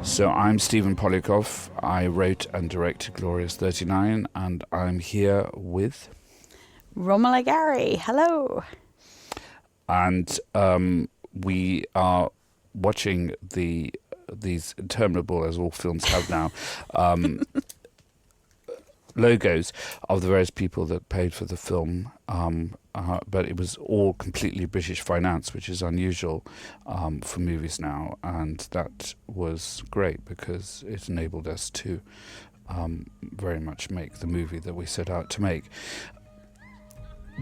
So I'm Stephen Poliakoff. I wrote and directed Glorious 39, and I'm here with Romola Garai. Hello. And we are watching these interminable, as all films have now, logos of the various people that paid for the film. But it was all completely British finance, which is unusual for movies now, and that was great because it enabled us to very much make the movie that we set out to make.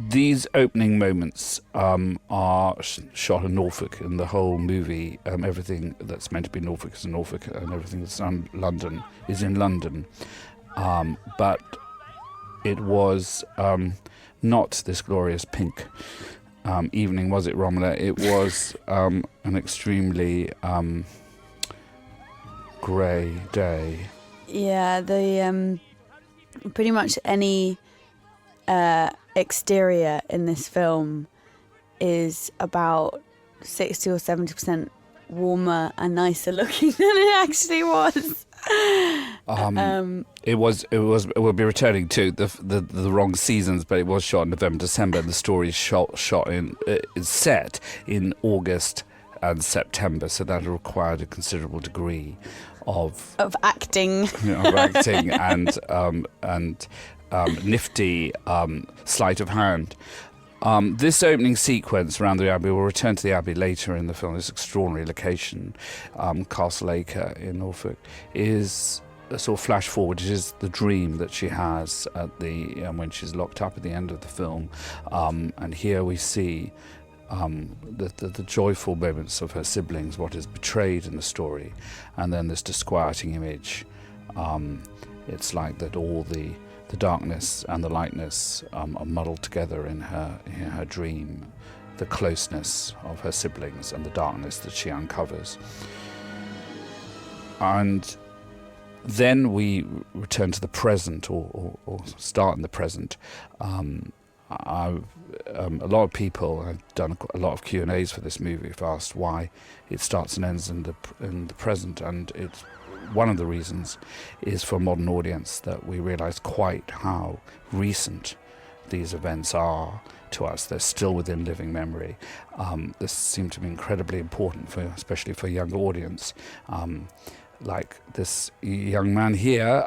These opening moments are shot in Norfolk, and the whole movie, everything that's meant to be Norfolk is in Norfolk, and everything that's in London is in London. But it was not this glorious pink evening, was it, Romola? It was an extremely grey day. Yeah, the pretty much any exterior in this film is about 60 or 70% warmer and nicer looking than it actually was. We'll be returning to the wrong seasons, but it was shot in November, December, and the story is set in August and September, so that required a considerable degree of acting, and nifty sleight of hand. This opening sequence around the Abbey, we'll return to the Abbey later in the film, this extraordinary location, Castle Acre in Norfolk, is a sort of flash forward. It is the dream that she has at when she's locked up at the end of the film. And here we see the joyful moments of her siblings, what is betrayed in the story, and then this disquieting image. It's like that all the darkness and the lightness are muddled together in her dream, the closeness of her siblings and the darkness that she uncovers. And then we return to the present, or start in the present. A lot of people have done a lot of Q&As for this movie, have asked why it starts and ends in the present, and it's one of the reasons is for a modern audience that we realise quite how recent these events are to us. They're still within living memory. This seemed to be incredibly important, especially for a younger audience. Like this young man here,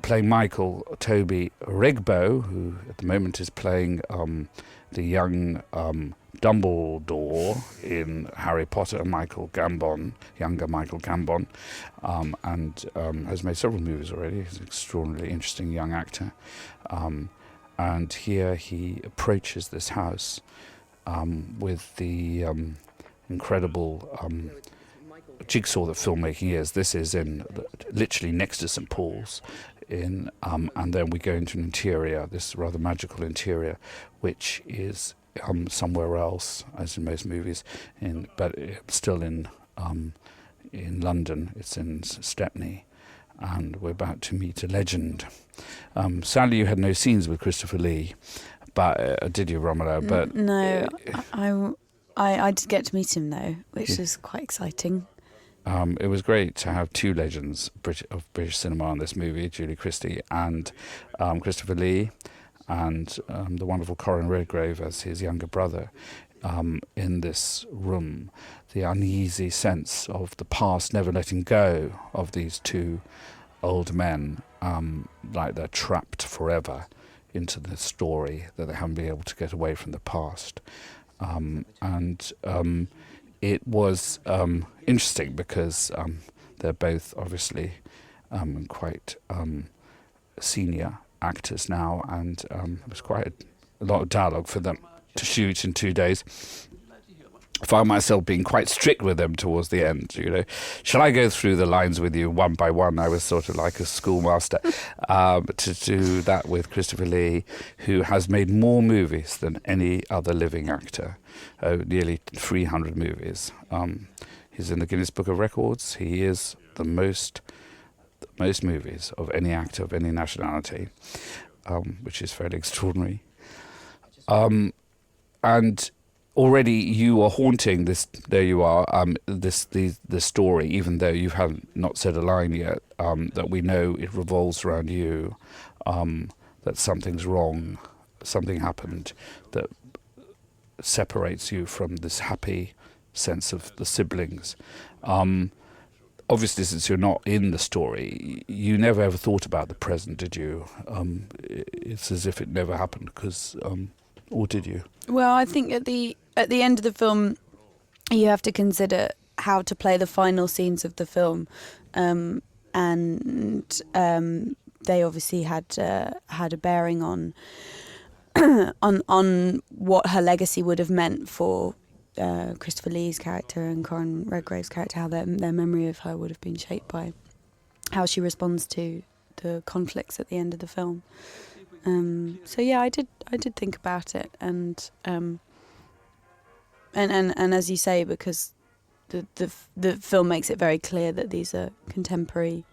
playing Michael, Toby Regbo, who at the moment is playing the young Dumbledore in Harry Potter, younger Michael Gambon, and has made several movies already. He's an extraordinarily interesting young actor. And here he approaches this house with the incredible jigsaw that filmmaking is. This is literally next to St. Paul's. And then we go into an interior, this rather magical interior, which is somewhere else, as in most movies, but still in London. It's in Stepney, and we're about to meet a legend. Sadly, you had no scenes with Christopher Lee, but did you, Romola? But no, I did get to meet him though, which was quite exciting. It was great to have two legends of British cinema in this movie, Julie Christie and Christopher Lee, and the wonderful Corin Redgrave as his younger brother in this room. The uneasy sense of the past never letting go of these two old men, like they're trapped forever into the story, that they haven't been able to get away from the past. It was interesting because they're both obviously quite senior actors now, and it was quite a lot of dialogue for them to shoot in 2 days. I found myself being quite strict with them towards the end. Shall I go through the lines with you one by one? I was sort of like a schoolmaster to do that with Christopher Lee, who has made more movies than any other living actor, nearly 300 movies. He's in the Guinness Book of Records. He is the most movies of any actor of any nationality, which is fairly extraordinary. And already you are haunting this. There you are. The story, even though you haven't not said a line yet. That we know it revolves around you. That something's wrong. Something happened that separates you from this happy sense of the siblings. Obviously, since you're not in the story, you never ever thought about the present, did you? It's as if it never happened, because, or did you? Well, I think at the end of the film, you have to consider how to play the final scenes of the film, and they obviously had a bearing on on what her legacy would have meant for Christopher Lee's character and Corin Redgrave's character, how their memory of her would have been shaped by how she responds to the conflicts at the end of the film. So yeah, I did think about it, and as you say, because the film makes it very clear that these are contemporary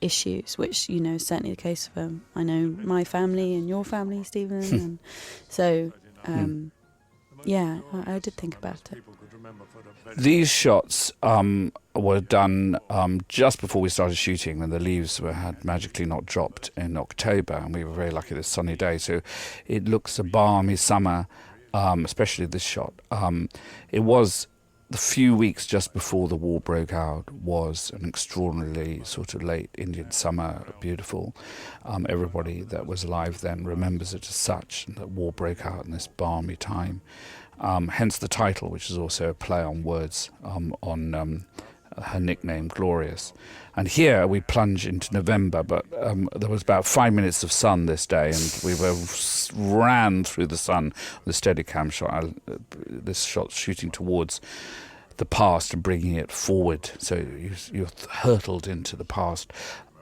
issues, which, you know, is certainly the case for, I know, my family and your family, Stephen, and so yeah, I did think about it. These shots were done just before we started shooting, when the leaves had magically not dropped in October, and we were very lucky this sunny day, so it looks a balmy summer, especially this shot. It was the few weeks just before the war broke out, was an extraordinarily sort of late Indian summer, beautiful. Everybody that was alive then remembers it as such, and that war broke out in this balmy time. Hence the title, which is also a play on words on her nickname, Glorious. And here we plunge into November, but there was about 5 minutes of sun this day, and we ran through the sun with a Steadicam shot. This shot's shooting towards the past and bringing it forward, so you're hurtled into the past,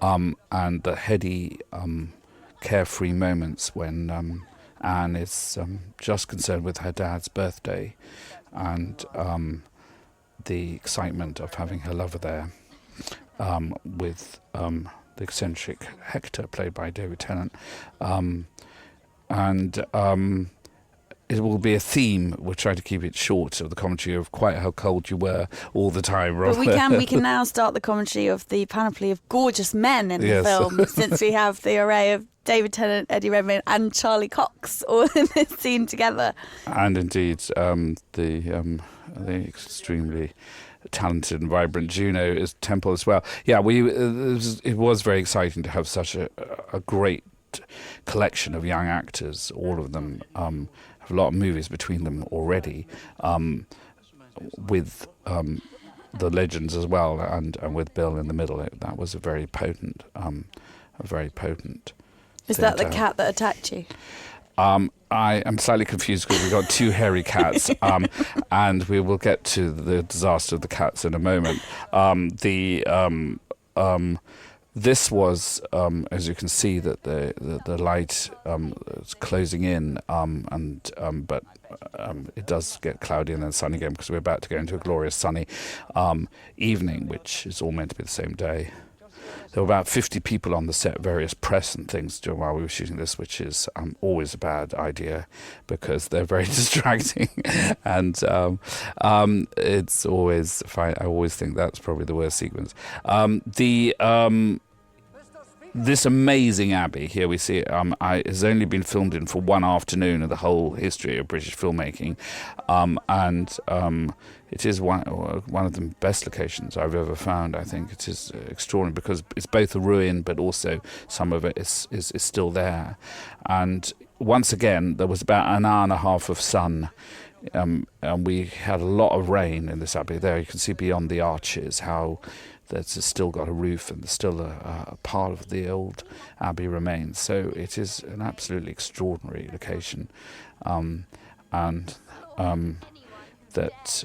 and the heady, carefree moments when Anne is just concerned with her dad's birthday, and the excitement of having her lover there, with the eccentric Hector, played by David Tennant, and it will be a theme. We'll try to keep it short, of the commentary of quite how cold you were all the time. But we can now start the commentary of the panoply of gorgeous men in the film, since we have the array of David Tennant, Eddie Redmayne and Charlie Cox all in this scene together. And indeed, the extremely talented and vibrant Juno is Temple as well. Yeah, it was very exciting to have such a great collection of young actors, all of them. Have a lot of movies between them already, with the legends as well, and with Bill in the middle. That was a very potent. Is that the cat that attacked you? I am slightly confused because we've got two hairy cats, and we will get to the disaster of the cats in a moment. This was, as you can see, that the light is closing in, but it does get cloudy and then sunny again, because we're about to go into a glorious sunny evening, which is all meant to be the same day. There were about 50 people on the set, various press and things, while we were shooting this, which is always a bad idea, because they're very distracting, and it's always fine. I always think that's probably the worst sequence. This amazing abbey, here we see it, has only been filmed in for one afternoon of the whole history of British filmmaking, and it is one of the best locations I've ever found. I think it is extraordinary, because it's both a ruin, but also some of it is still there. And once again, there was about an hour and a half of sun, and we had a lot of rain in this abbey. There you can see beyond the arches how that's still got a roof, and there's still a part of the old abbey remains. So it is an absolutely extraordinary location, and that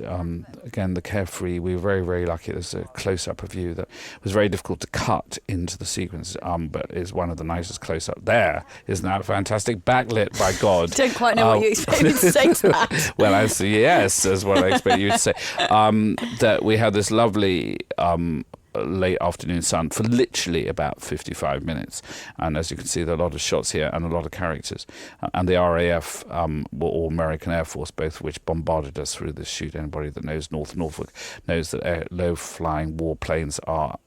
again, the carefree. We were very, very lucky. There's a close-up of you that was very difficult to cut into the sequence, but is one of the nicest close-up. There, isn't that fantastic? Backlit by God. Don't quite know what you expect me to say to that. Well, I say yes, is what I expect you to say. That we have this lovely late afternoon sun for literally about 55 minutes. And as you can see, there are a lot of shots here and a lot of characters. And the RAF, or American Air Force, both of which bombarded us through this shoot. Anybody that knows North Norfolk knows that low-flying warplanes are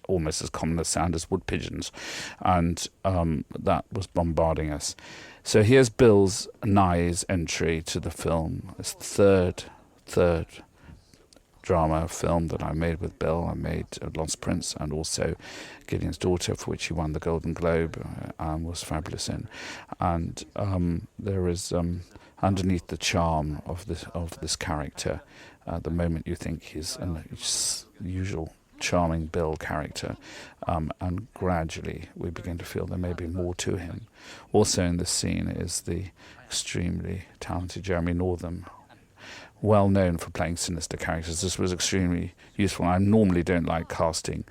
almost as common a sound as wood pigeons. And that was bombarding us. So here's Bill's Nighy's entry to the film. It's the third drama film that I made with Bill. I made Lost Prince and also Gideon's Daughter, for which he won the Golden Globe and was fabulous in. And there is underneath the charm of this character, the moment you think he's a usual charming Bill character, and gradually we begin to feel there may be more to him. Also in this scene is the extremely talented Jeremy Northam, well known for playing sinister characters. This was extremely useful. I normally don't like casting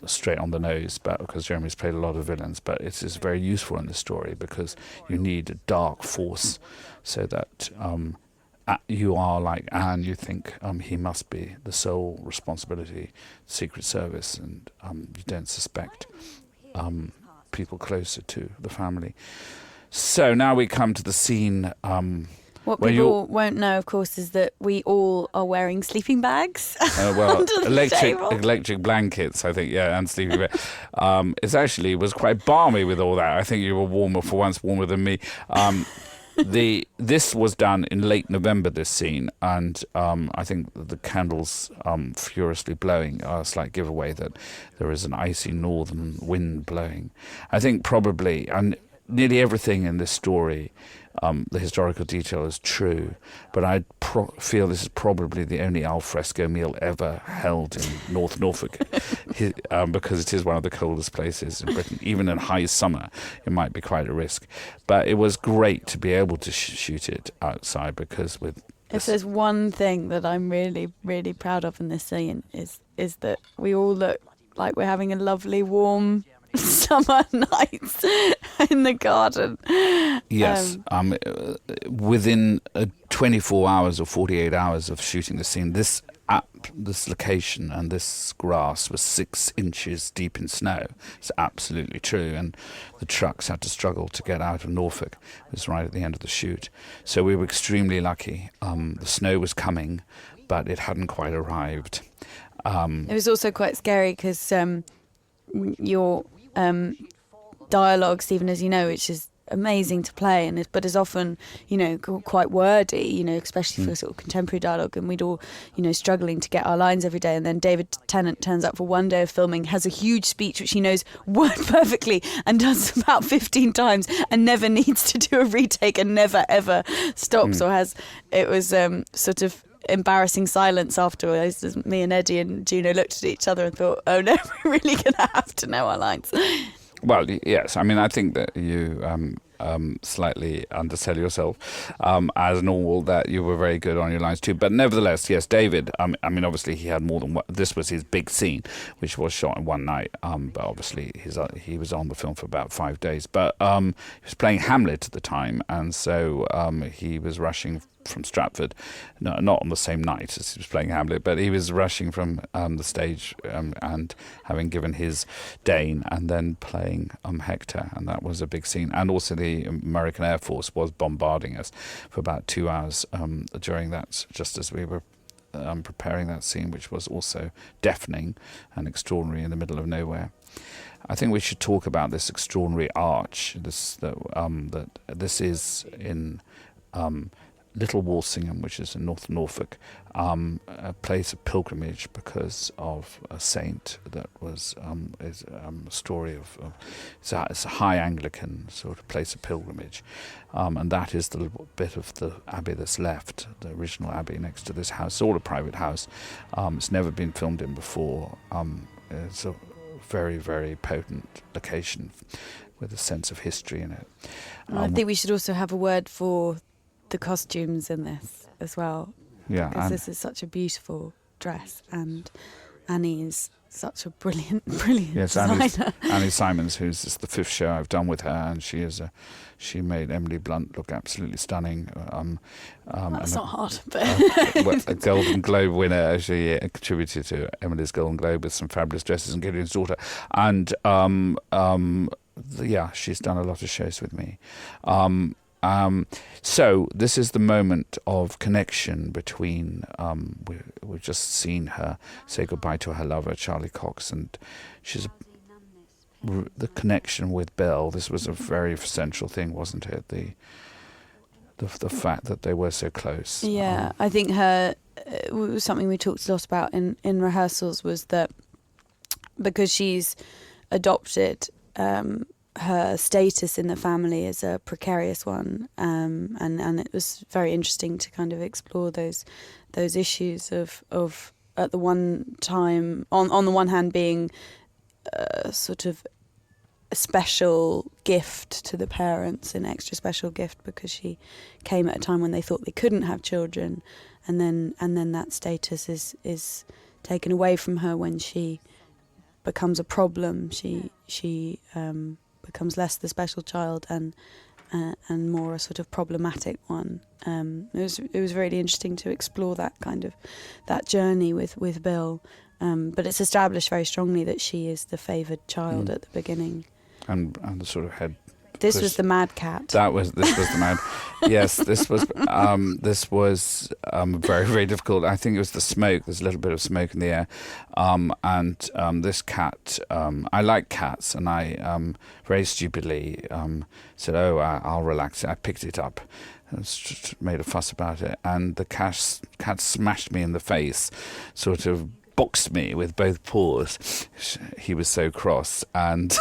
straight on the nose, but because Jeremy's played a lot of villains, but it is very useful in this story because you need a dark force so that you are like Anne, you think he must be the sole responsibility, Secret Service, and you don't suspect people closer to the family. So now we come to the scene. What people won't know, of course, is that we all are wearing sleeping bags. Well, electric blankets, I think, yeah, and sleeping bags. It was quite balmy with all that. I think you were warmer than me. This was done in late November, this scene, and I think the candles furiously blowing are a slight giveaway that there is an icy northern wind blowing. I think probably, and nearly everything in this story, the historical detail is true, but I feel this is probably the only alfresco meal ever held in North Norfolk, because it is one of the coldest places in Britain. Even in high summer, it might be quite a risk. But it was great to be able to shoot it outside, because if there's one thing that I'm really, really proud of in this scene is that we all look like we're having a lovely, warm summer nights in the garden. Yes. Within 24 hours or 48 hours of shooting the scene, this location and this grass was 6 inches deep in snow. It's absolutely true. And the trucks had to struggle to get out of Norfolk. It was right at the end of the shoot. So we were extremely lucky. The snow was coming, but it hadn't quite arrived. It was also quite scary because your dialogue, Stephen, as you know, which is amazing to play, but is often, quite wordy, especially for sort of contemporary dialogue, and we'd all, struggling to get our lines every day. And then David Tennant turns up for one day of filming, has a huge speech which he knows word perfectly and does about 15 times and never needs to do a retake and never ever stops or has. It was sort of embarrassing silence afterwards as me and Eddie and Juno looked at each other and thought, oh no, we're really going to have to know our lines. Well, yes. I mean, I think that you slightly undersell yourself as normal, that you were very good on your lines too. But nevertheless, yes, David, I mean, obviously he had more than one. This was his big scene, which was shot in one night. But obviously he was on the film for about 5 days. But he was playing Hamlet at the time, and so he was rushing from Stratford, not on the same night as he was playing Hamlet, but he was rushing from the stage and having given his Dane and then playing Hector, and that was a big scene. And also the American Air Force was bombarding us for about 2 hours during that, just as we were preparing that scene, which was also deafening and extraordinary in the middle of nowhere. I think we should talk about this extraordinary arch. That this is in Little Walsingham, which is in North Norfolk, a place of pilgrimage because of a saint that was is a story of it's a high Anglican sort of place of pilgrimage, and that is the little bit of the abbey that's left, the original abbey next to this house. It's all a private house. It's never been filmed in before. It's a very, very potent location with a sense of history in it. I think we should also have a word for the costumes in this as well. Yeah, because this is such a beautiful dress, and Annie is such a brilliant Yes, designer. Annie Simons, who's the 5th show I've done with her, and she made Emily Blunt look absolutely stunning. That's not hard, but a Golden Globe winner. She contributed to Emily's Golden Globe with some fabulous dresses, and Gideon's Daughter, and she's done a lot of shows with me. So this is the moment of connection between. We've just seen her say goodbye to her lover Charlie Cox, and the connection with Bill. This was a very essential thing, wasn't it? The fact that they were so close. Yeah, I think something we talked a lot about in rehearsals was that because she's adopted. Her status in the family is a precarious one, and it was very interesting to kind of explore those issues of at the one time on the one hand being sort of a special gift to the parents, an extra special gift because she came at a time when they thought they couldn't have children, and then that status is taken away from her when she becomes a problem. She becomes less the special child and more a sort of problematic one. It was really interesting to explore that kind of that journey with Bill, but it's established very strongly that she is the favoured child at the beginning, and the sort of head. This was the mad cat. This was the mad. Yes, this was very, very difficult. I think it was the smoke. There's a little bit of smoke in the air, and this cat. I like cats, and I very stupidly said, "Oh, I'll relax it." I picked it up, and made a fuss about it, and the cat smashed me in the face, sort of. Boxed me with both paws. He was so cross, and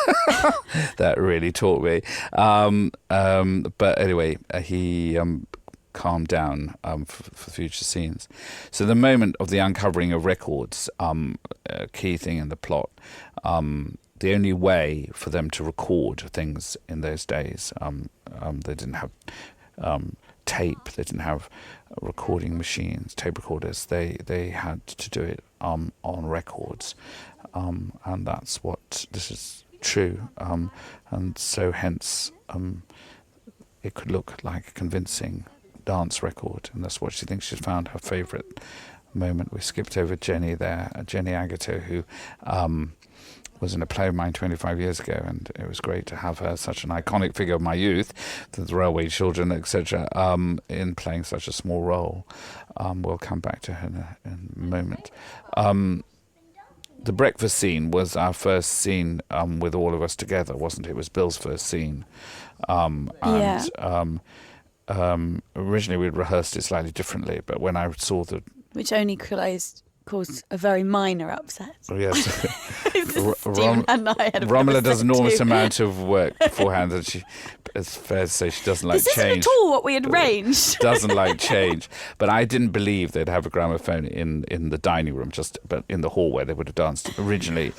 that really taught me. But anyway, he calmed down for future scenes. So the moment of the uncovering of records, a key thing in the plot. The only way for them to record things in those days, they didn't have tape. They didn't have recording machines, tape recorders. They had to do it on records, and that's what this is true. And so hence it could look like a convincing dance record, and that's what she thinks she's found her favourite moment. We skipped over Jenny there, Jenny Agutter, who was in a play of mine 25 years ago, and it was great to have her, such an iconic figure of my youth, the Railway Children, etc., in playing such a small role. We'll come back to her in a moment. The breakfast scene was our first scene with all of us together, wasn't it? It was Bill's first scene. Originally we'd rehearsed it slightly differently, but when I saw which only caused a very minor upset. Oh, yes. Stephen and I had Romola does an enormous amount of work beforehand, and it's fair to say she doesn't like change. This isn't at all what we had arranged. Doesn't like change. But I didn't believe they'd have a gramophone in the dining room, but in the hall where they would have danced. Originally,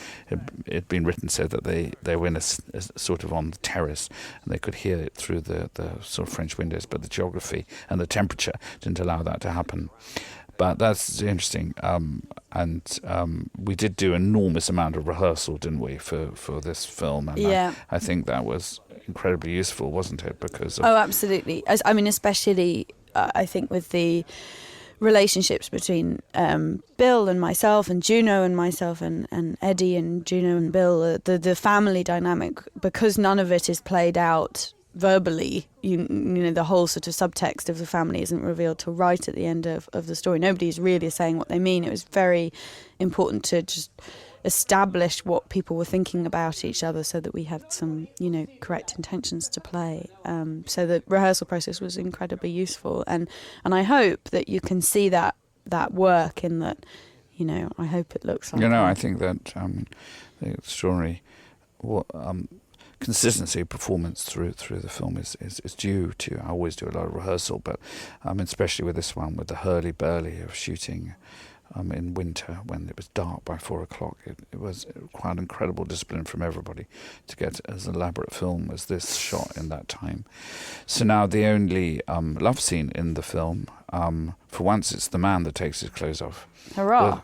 it'd been written so that they were in a sort of on the terrace, and they could hear it through the sort of French windows, but the geography and the temperature didn't allow that to happen. But that's interesting, and we did do an enormous amount of rehearsal, didn't we, for this film? And I think that was incredibly useful, wasn't it? Because absolutely. Especially I think with the relationships between Bill and myself, and Juno and myself, and Eddie and Juno and Bill, the family dynamic, because none of it is played out verbally. You know, the whole sort of subtext of the family isn't revealed till right at the end of the story. Nobody's really saying what they mean. It was very important to just establish what people were thinking about each other, so that we had some, correct intentions to play. So the rehearsal process was incredibly useful, and I hope that you can see that work in that. I hope it looks like. I think that the extraordinary consistency of performance through the film is due to. I always do a lot of rehearsal, but especially with this one, with the hurly-burly of shooting in winter when it was dark by 4 o'clock. It was quite incredible discipline from everybody to get as elaborate film as this shot in that time. So now the only love scene in the film, for once it's the man that takes his clothes off. Hurrah!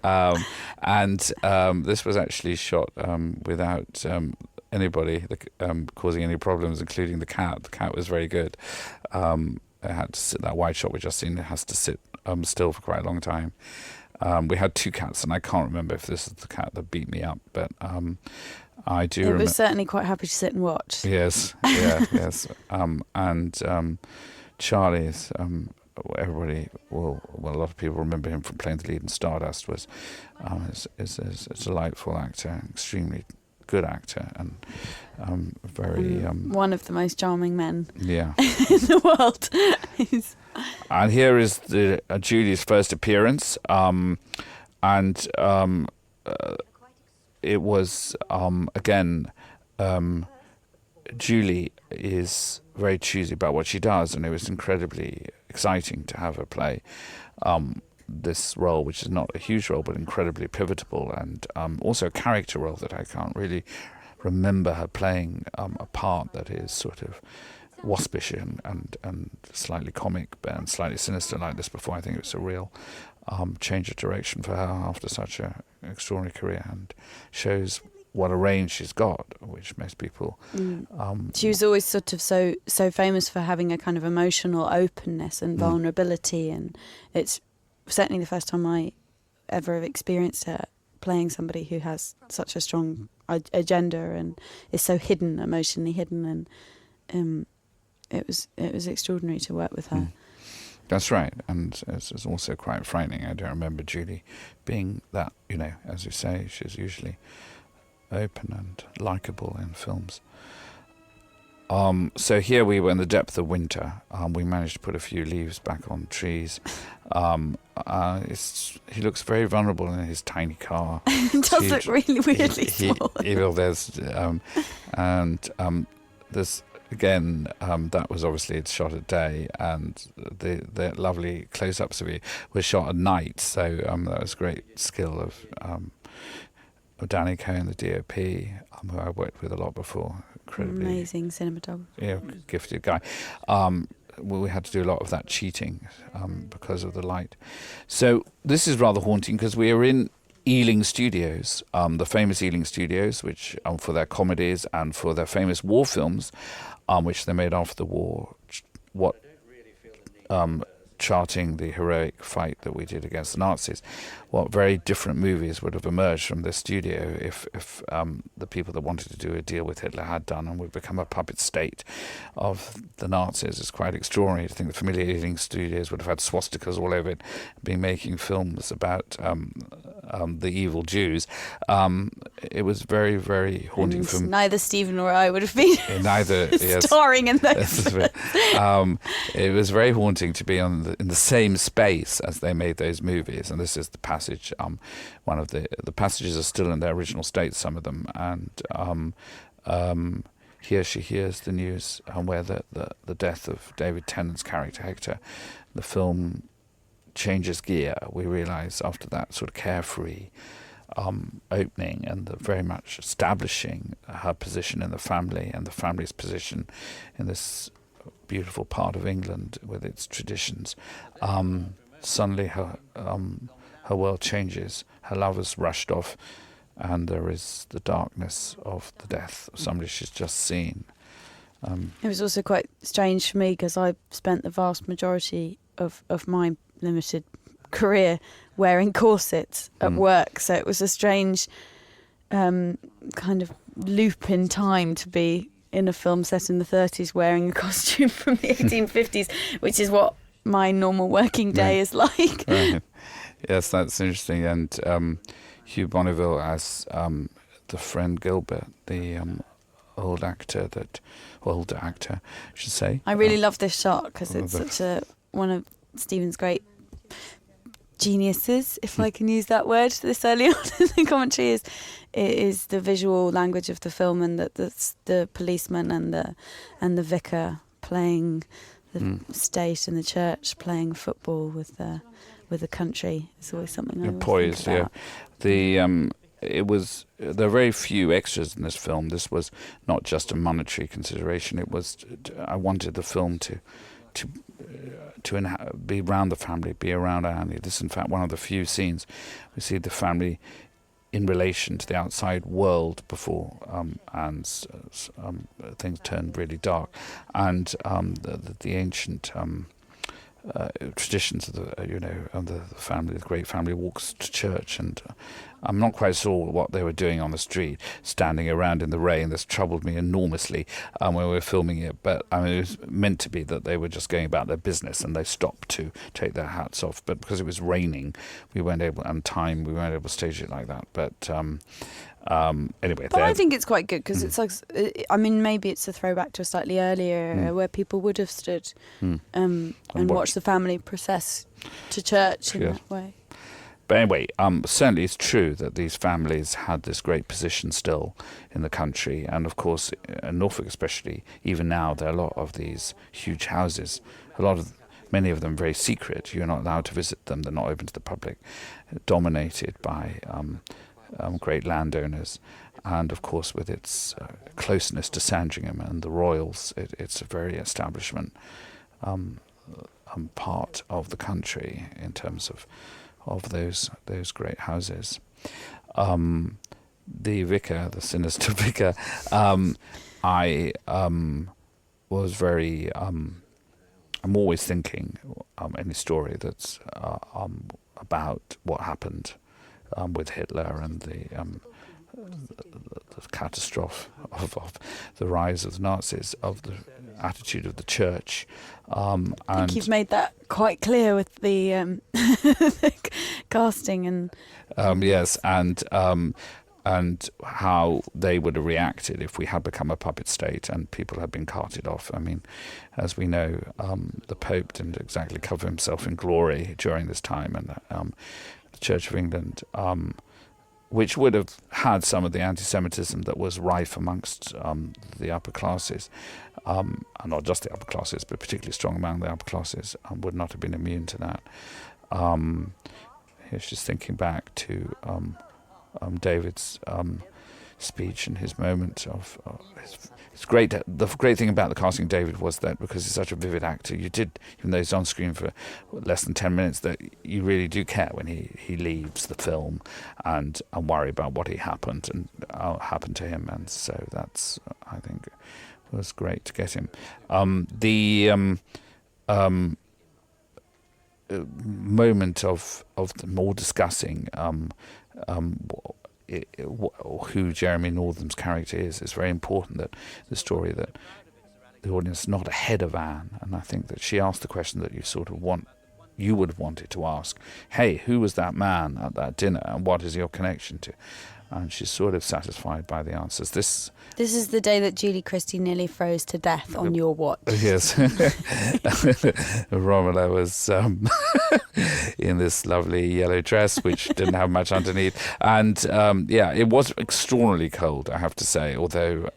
This was actually shot without anybody causing any problems, including the cat. The cat was very good. It had to sit, that wide shot we've just seen, it has to sit still for quite a long time. We had 2 cats, and I can't remember if this is the cat that beat me up, but I do remember. It was certainly quite happy to sit and watch. Yes, yeah, yes. Charlie is, everybody will, well, a lot of people remember him from playing the lead in Stardust, was is a delightful actor, extremely good actor, and very... one of the most charming men yeah. in the world. And here is the Julie's first appearance, it was again, Julie is very choosy about what she does, and it was incredibly exciting to have her play this role, which is not a huge role but incredibly pivotal, and also a character role that I can't really remember her playing a part that is sort of waspish and slightly comic and slightly sinister like this before. I think it was a real change of direction for her after such an extraordinary career, and shows what a range she's got, which most people... she was always sort of so famous for having a kind of emotional openness and vulnerability, and it's certainly the first time I ever have experienced her playing somebody who has such a strong agenda and is so hidden, emotionally hidden, and it was extraordinary to work with her. That's right, and it's also quite frightening. I don't remember Julie being that, as you say, she's usually open and likeable in films. So here we were in the depth of winter. We managed to put a few leaves back on trees. He looks very vulnerable in his tiny car. It does look really weirdly small. There's again, that was obviously shot at day, and the lovely close-ups of it were shot at night. So that was great skill of Danny Cohen, the DOP, who I worked with a lot before. Incredibly amazing cinematographer. Yeah, gifted guy. We had to do a lot of that cheating because of the light. So this is rather haunting because we are in Ealing Studios, the famous Ealing Studios, which for their comedies and for their famous war films, which they made after the war, charting the heroic fight that we did against the Nazis. What very different movies would have emerged from this studio if the people that wanted to do a deal with Hitler had done, and would become a puppet state of the Nazis. It's quite extraordinary to think the familiar Ealing Studios would have had swastikas all over it, been making films about the evil Jews. It was very, very haunting for me. Neither Stephen or I would have been starring in those. It was very haunting to be in the same space as they made those movies, and this is the passage. One of the passages are still in their original state, some of them, and here she hears the news where the death of David Tennant's character Hector. The film changes gear. We realise after that sort of carefree opening and the very much establishing her position in the family and the family's position in this beautiful part of England with its traditions. Suddenly her world changes. Her lover's rushed off, and there is the darkness of the death of somebody she's just seen. It was also quite strange for me because I spent the vast majority of my limited career wearing corsets at work, so it was a strange kind of loop in time to be in a film set in the 30s wearing a costume from the 1850s, which is what my normal working day is like. Right. Yes, that's interesting. And Hugh Bonneville as the friend Gilbert, the older actor, I should say. I really love this shot because it's such one of Stephen's great geniuses, if I can use that word this early on in the commentary, is the visual language of the film, and the policeman and the vicar playing the state and the church playing football with the country. It's always something I always poised, think about. There are very few extras in this film. This was not just a monetary consideration. It was I wanted the film to be around the family, be around Annie. This is in fact one of the few scenes we see the family in relation to the outside world before Anne's things turn really dark, and the ancient traditions of the family, the great family walks to church, and I'm not quite sure what they were doing on the street, standing around in the rain. This troubled me enormously when we were filming it, but I mean, it was meant to be that they were just going about their business and they stopped to take their hats off. But because it was raining, we weren't able to stage it like that. But anyway. But I think it's quite good because it's like, I mean, maybe it's a throwback to a slightly earlier era where people would have stood and watched the family process to church in that way. But anyway, certainly it's true that these families had this great position still in the country. And of course, in Norfolk especially, even now, there are a lot of these huge houses, many of them very secret. You're not allowed to visit them. They're not open to the public, dominated by great landowners. And of course, with its closeness to Sandringham and the royals, it's a very establishment part of the country in terms of those great houses. The vicar, the sinister vicar, I was very. I'm always thinking any story that's about what happened with Hitler and the catastrophe of the rise of the Nazis, of the attitude of the church. I think you've made that quite clear with the, the casting and yes, and how they would have reacted if we had become a puppet state and people had been carted off. I mean, as we know, the Pope didn't exactly cover himself in glory during this time, and the Church of England, which would have had some of the anti-Semitism that was rife amongst the upper classes, and not just the upper classes, but particularly strong among the upper classes, would not have been immune to that. Here's just thinking back to David's speech and his moment of it's great. The great thing about the casting of David was that because he's such a vivid actor, you did, even though he's on screen for less than 10 minutes, that you really do care when he leaves the film and worry about what happened to him, and so that's I think was great to get him. The moment of them all discussing who Jeremy Northam's character is very important. That the story that the audience is not ahead of Anne, and I think that she asked the question that you would have wanted to ask. Hey, who was that man at that dinner, and what is your connection to? And she's sort of satisfied by the answers. This is the day that Julie Christie nearly froze to death on your watch. Yes. Romola was in this lovely yellow dress, which didn't have much underneath. And, it was extraordinarily cold, I have to say, although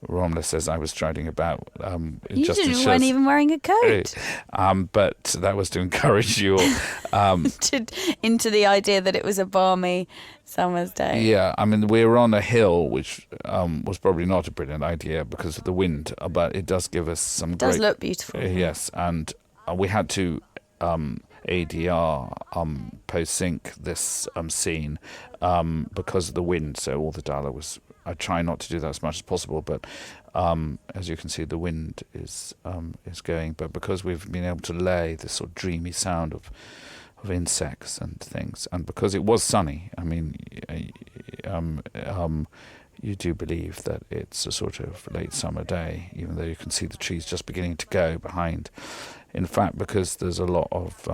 Romola says I was striding about. You weren't even wearing a coat. But that was to encourage you all. into the idea that it was a balmy summer's day. Yeah, I mean, we were on a hill, which was probably not a brilliant idea because of the wind, but it does give us some It does look beautiful. Yes, and we had to ADR post-sync this scene because of the wind, so all the dialogue was... I try not to do that as much as possible, but as you can see, the wind is going. But because we've been able to lay this sort of dreamy sound of insects and things, and because it was sunny, I mean, you do believe that it's a sort of late summer day, even though you can see the trees just beginning to go behind. In fact, because there's a lot of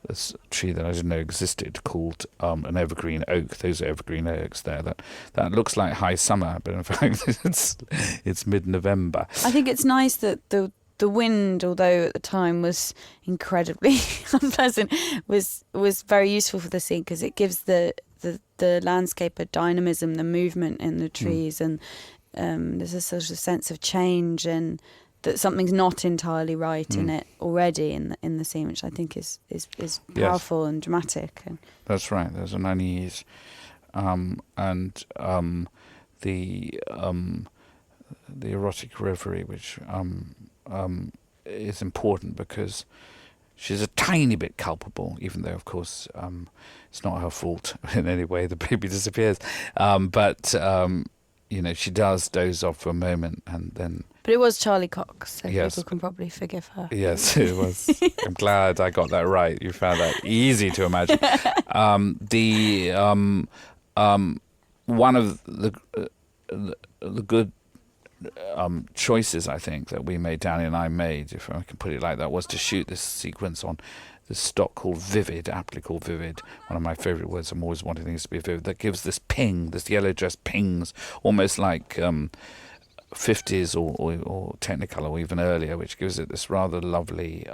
this tree that I didn't know existed called an evergreen oak. Those are evergreen oaks there. That looks like high summer, but in fact it's mid-November. I think it's nice that the wind, although at the time was incredibly unpleasant, was very useful for the scene because it gives the landscape a dynamism, the movement in the trees, and there's a sort of sense of change and that something's not entirely right in it already in the scene, which I think is powerful and dramatic. That's right. There's an unease, and the erotic reverie, which is important because she's a tiny bit culpable, even though, of course, it's not her fault in any way the baby disappears. But she does doze off for a moment and then... But it was Charlie Cox, so Yes. people can probably forgive her. Yes, it was. I'm glad I got that right. You found that easy to imagine. One of the good choices, I think, that we made, Danny and I made, if I can put it like that, was to shoot this sequence on this stock called Vivid, aptly called Vivid. One of my favourite words. I'm always wanting things to be vivid. That gives this ping, this yellow dress pings, almost like 50s or Technicolor or even earlier, which gives it this rather lovely,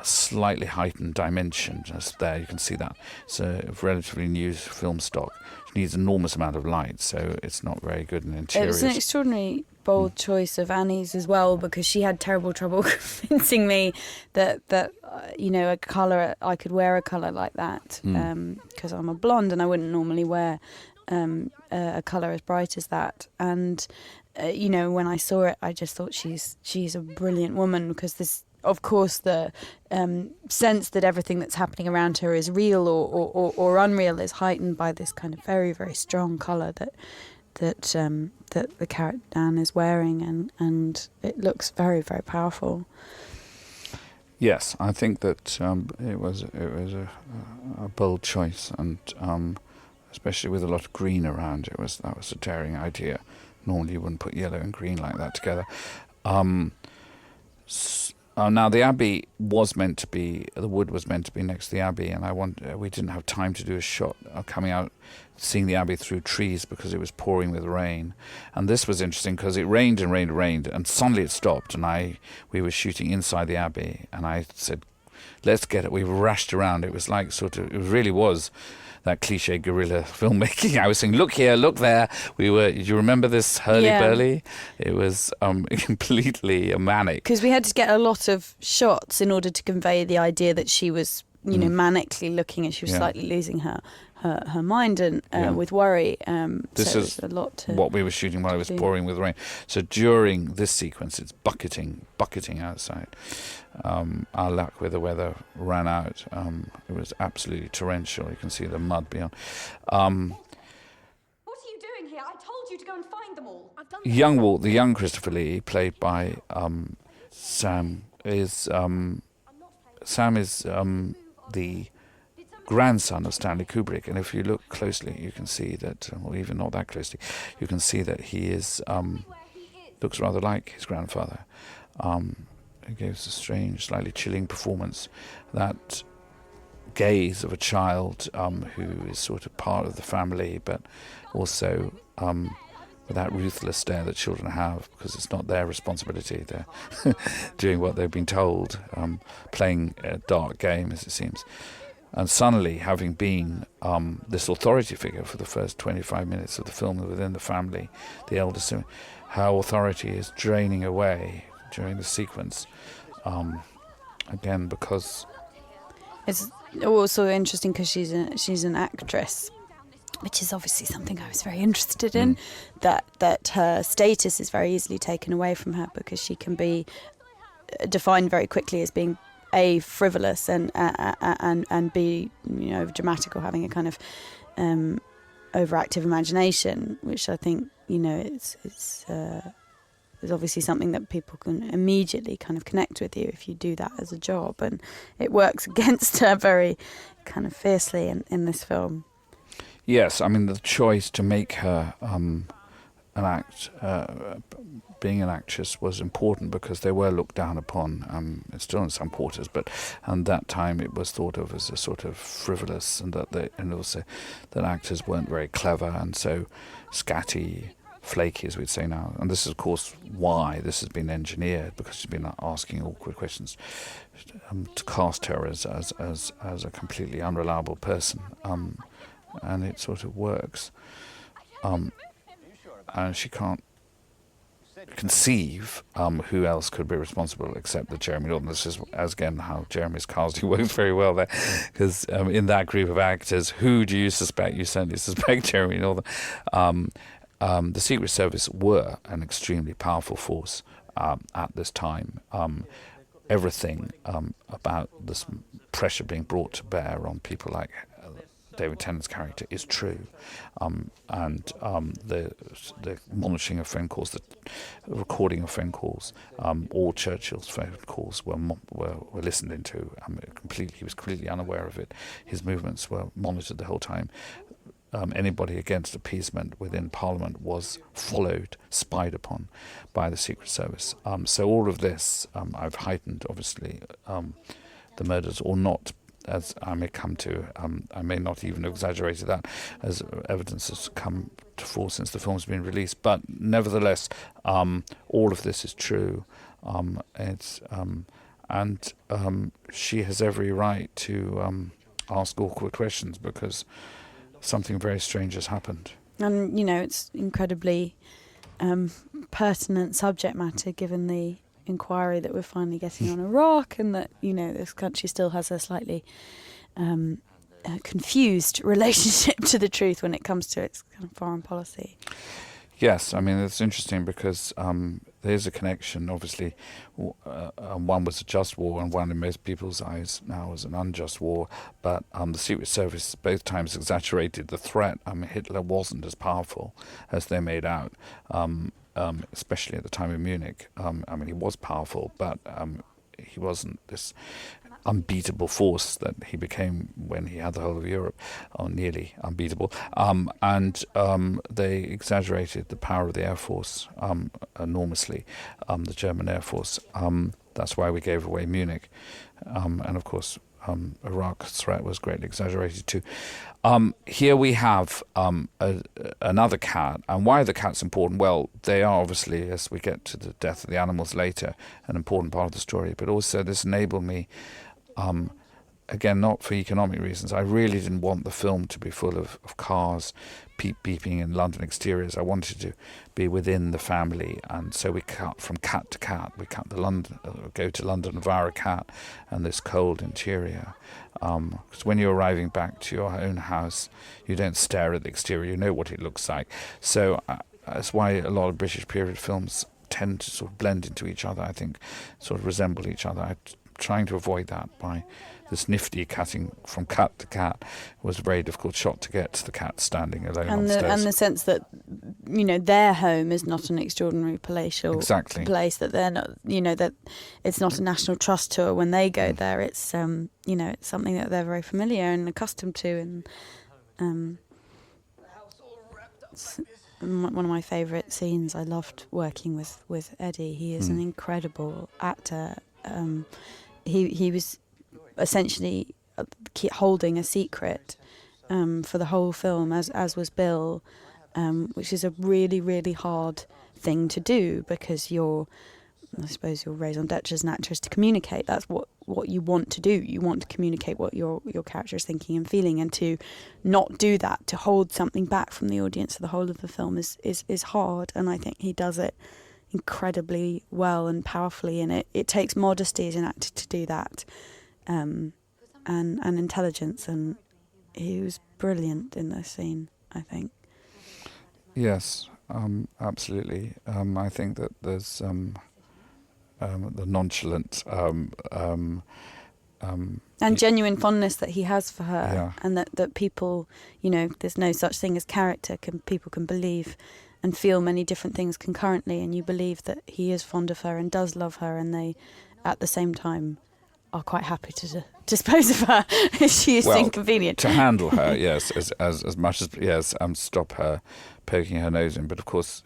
slightly heightened dimension. Just there, you can see that. It's a relatively new film stock. It needs an enormous amount of light, so it's not very good in interiors. It was an extraordinary bold choice of Annie's as well, because she had terrible trouble convincing me that a colour, I could wear a colour like that, because I'm a blonde and I wouldn't normally wear a colour as bright as that. And when I saw it, I just thought she's a brilliant woman, because this, of course, the sense that everything that's happening around her is real or unreal is heightened by this kind of very, very strong colour that the character Anne is wearing, and it looks very, very powerful. Yes, I think that it was a bold choice, and especially with a lot of green around, that was a daring idea. Normally, you wouldn't put yellow and green like that together. Now the Abbey was meant to be, the wood was meant to be next to the Abbey, and we didn't have time to do a shot coming out, seeing the Abbey through trees because it was pouring with rain. And this was interesting because it rained and rained and rained, and suddenly it stopped, and we were shooting inside the Abbey, and I said, let's get it. We rushed around. It was like it really was that cliche guerrilla filmmaking. I was saying, look here, look there. Do you remember this hurly-burly? It was completely manic. Because we had to get a lot of shots in order to convey the idea that she was, manically looking, and she was slightly losing her mind and with worry. This is a lot to... what we were shooting while it was pouring with rain. So during this sequence, it's bucketing outside. Our luck with the weather ran out. It was absolutely torrential. You can see the mud beyond. What are you doing here? I told you to go and find them all. I've done The young Christopher Lee, played by Sam, is the grandson of Stanley Kubrick, and if you look closely, you can see that, or even not that closely, you can see that he is looks rather like his grandfather. He gives a strange, slightly chilling performance. That gaze of a child who is sort of part of the family, but also with that ruthless stare that children have, because it's not their responsibility. They're doing what they've been told, playing a dark game, as it seems. And suddenly, having been this authority figure for the first 25 minutes of the film within the family, the eldest son, her authority is draining away during the sequence. Again, because... It's also interesting because she's an actress, which is obviously something I was very interested in, that her status is very easily taken away from her, because she can be defined very quickly as being frivolous and be dramatic, or having a kind of overactive imagination, which I think it's obviously something that people can immediately kind of connect with you if you do that as a job, and it works against her very kind of fiercely in this film. Yes, I mean, the choice to make her being an actress was important, because they were looked down upon. It's still in some quarters, but at that time it was thought of as a sort of frivolous, and also that actors weren't very clever, and so scatty, flaky, as we'd say now. And this is, of course, why this has been engineered, because she's been asking awkward questions, to cast her as a completely unreliable person, and it sort of works. And she can't conceive who else could be responsible except that Jeremy Northam. This is, as again, how Jeremy's casting works very well there, because in that group of actors, who do you suspect? You certainly suspect Jeremy Northam. The Secret Service were an extremely powerful force at this time, everything about this pressure being brought to bear on people like David Tennant's character is true, and the monitoring of phone calls, the recording of phone calls, all Churchill's phone calls were listened into. He was completely unaware of it. His movements were monitored the whole time. Anybody against appeasement within Parliament was followed, spied upon by the Secret Service. So all of this, I've heightened, obviously, the murders, or not, as I may come to. I may not even have exaggerated that, as evidence has come to fore since the film's been released. But nevertheless, all of this is true. She has every right to ask awkward questions, because something very strange has happened. And, it's incredibly pertinent subject matter, given the inquiry that we're finally getting on Iraq, and that, this country still has a slightly confused relationship to the truth when it comes to its kind of foreign policy. Yes, I mean, it's interesting because there's a connection, obviously. One was a just war, and one in most people's eyes now was an unjust war. But the Secret Service both times exaggerated the threat. Hitler wasn't as powerful as they made out, especially at the time of Munich. He was powerful, but he wasn't this unbeatable force that he became when he had the whole of Europe, or nearly unbeatable. They exaggerated the power of the Air Force enormously, the German Air Force. That's why we gave away Munich. And of course, Iraq's threat was greatly exaggerated too. Here we have another cat. And why are the cats important? Well, they are obviously, as we get to the death of the animals later, an important part of the story. But also this enabled me, again, not for economic reasons. I really didn't want the film to be full of cars beeping in London exteriors. I wanted to be within the family, and so we cut from cat to cat. We cut go to London via a cat and this cold interior. Because when you're arriving back to your own house, you don't stare at the exterior. You know what it looks like. So that's why a lot of British period films tend to sort of blend into each other. I think sort of resemble each other. I'm trying to avoid that by this nifty cutting from cat to cat. It was a very difficult shot to get to the cat standing alone on stairs. And the sense that, their home is not an extraordinary palatial place, that they're not, that it's not a National Trust tour when they go there. It's, it's something that they're very familiar and accustomed to. And it's one of my favourite scenes. I loved working with Eddie. He is an incredible actor. He was essentially holding a secret for the whole film, as was Bill, which is a really, really hard thing to do, because you're raison d'etre as an actress to communicate. That's what you want to do. You want to communicate what your character is thinking and feeling, and to not do that, to hold something back from the audience for the whole of the film is hard. And I think he does it incredibly well and powerfully, and it takes modesty as an actor to do that, and intelligence, and he was brilliant in this scene, I think. Yes, absolutely. I think that there's the nonchalant and genuine fondness that he has for her, yeah. And that people, there's no such thing as character. People can believe and feel many different things concurrently, and you believe that he is fond of her and does love her, and they, at the same time, are quite happy to dispose of her if she is inconvenient. To handle her, yes, as much as, yes, stop her poking her nose in. But of course,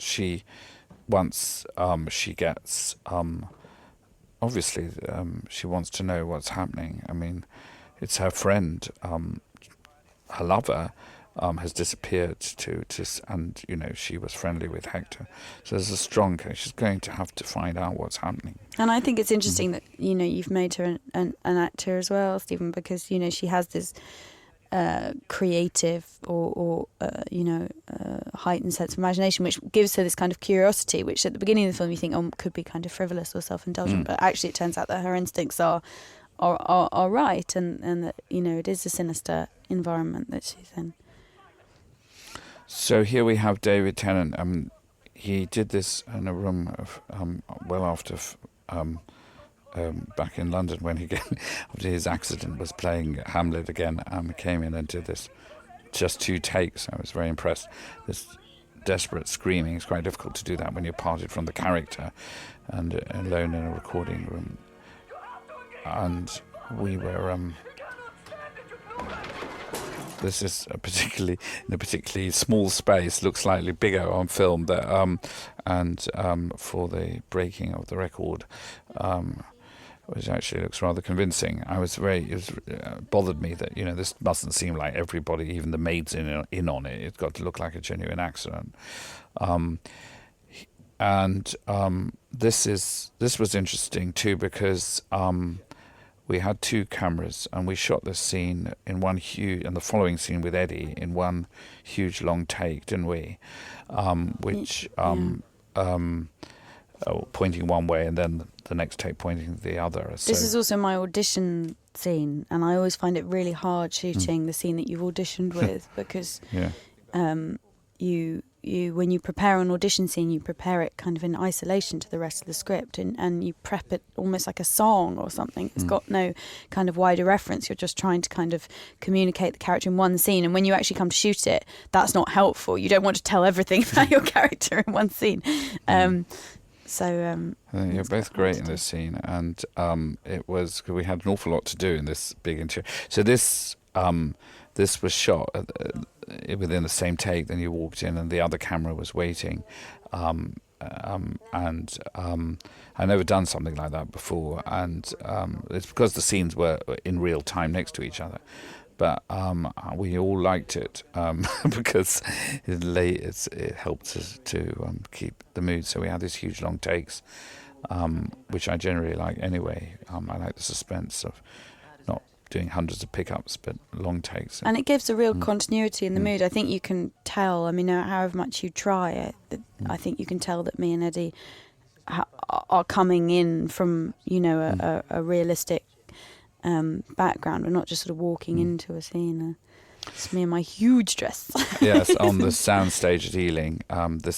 once she gets, obviously, she wants to know what's happening. I mean, it's her friend, her lover, has disappeared and she was friendly with Hector, so there's a strong case. She's going to have to find out what's happening. And I think it's interesting that you've made her an actor as well, Stephen, because she has this creative or heightened sense of imagination, which gives her this kind of curiosity, which at the beginning of the film you think could be kind of frivolous or self-indulgent, but actually it turns out that her instincts are right, and that it is a sinister environment that she's in. So here we have David Tennant. He did this in a room of well after back in London when he after his accident was playing Hamlet again. Came in and did this just 2 takes. I was very impressed. This desperate screaming. It's quite difficult to do that when you're parted from the character and alone in a recording room. And we were. This is in a particularly small space. Looks slightly bigger on film. That for the breaking of the record, which actually looks rather convincing. It bothered me that this mustn't seem like everybody, even the maids in on it. It's got to look like a genuine accident. This was interesting too because. We had 2 cameras, and we shot this scene in one huge, and the following scene with Eddie in one huge long take, didn't we? Pointing one way, and then the next take pointing the other. This is also my audition scene, and I always find it really hard shooting the scene that you've auditioned with because you when you prepare an audition scene, you prepare it kind of in isolation to the rest of the script, and you prep it almost like a song or something. It's got no kind of wider reference. You're just trying to kind of communicate the character in one scene, and when you actually come to shoot it, that's not helpful. You don't want to tell everything about your character in one scene. I think you're both great in this scene, and it was cause we had an awful lot to do in this big interior. So this was shot within the same take. Then you walked in, and the other camera was waiting. I'd never done something like that before, and it's because the scenes were in real time next to each other. But we all liked it because it helped us to keep the mood. So we had these huge long takes, which I generally like anyway. I like the suspense of not doing hundreds of pickups, but long takes. And it gives a real continuity in the mood. I think you can tell, however much you try it, I think you can tell that me and Eddie are coming in from, a realistic background. We're not just sort of walking into a scene. It's me and my huge dress. Yes, on the soundstage at Ealing.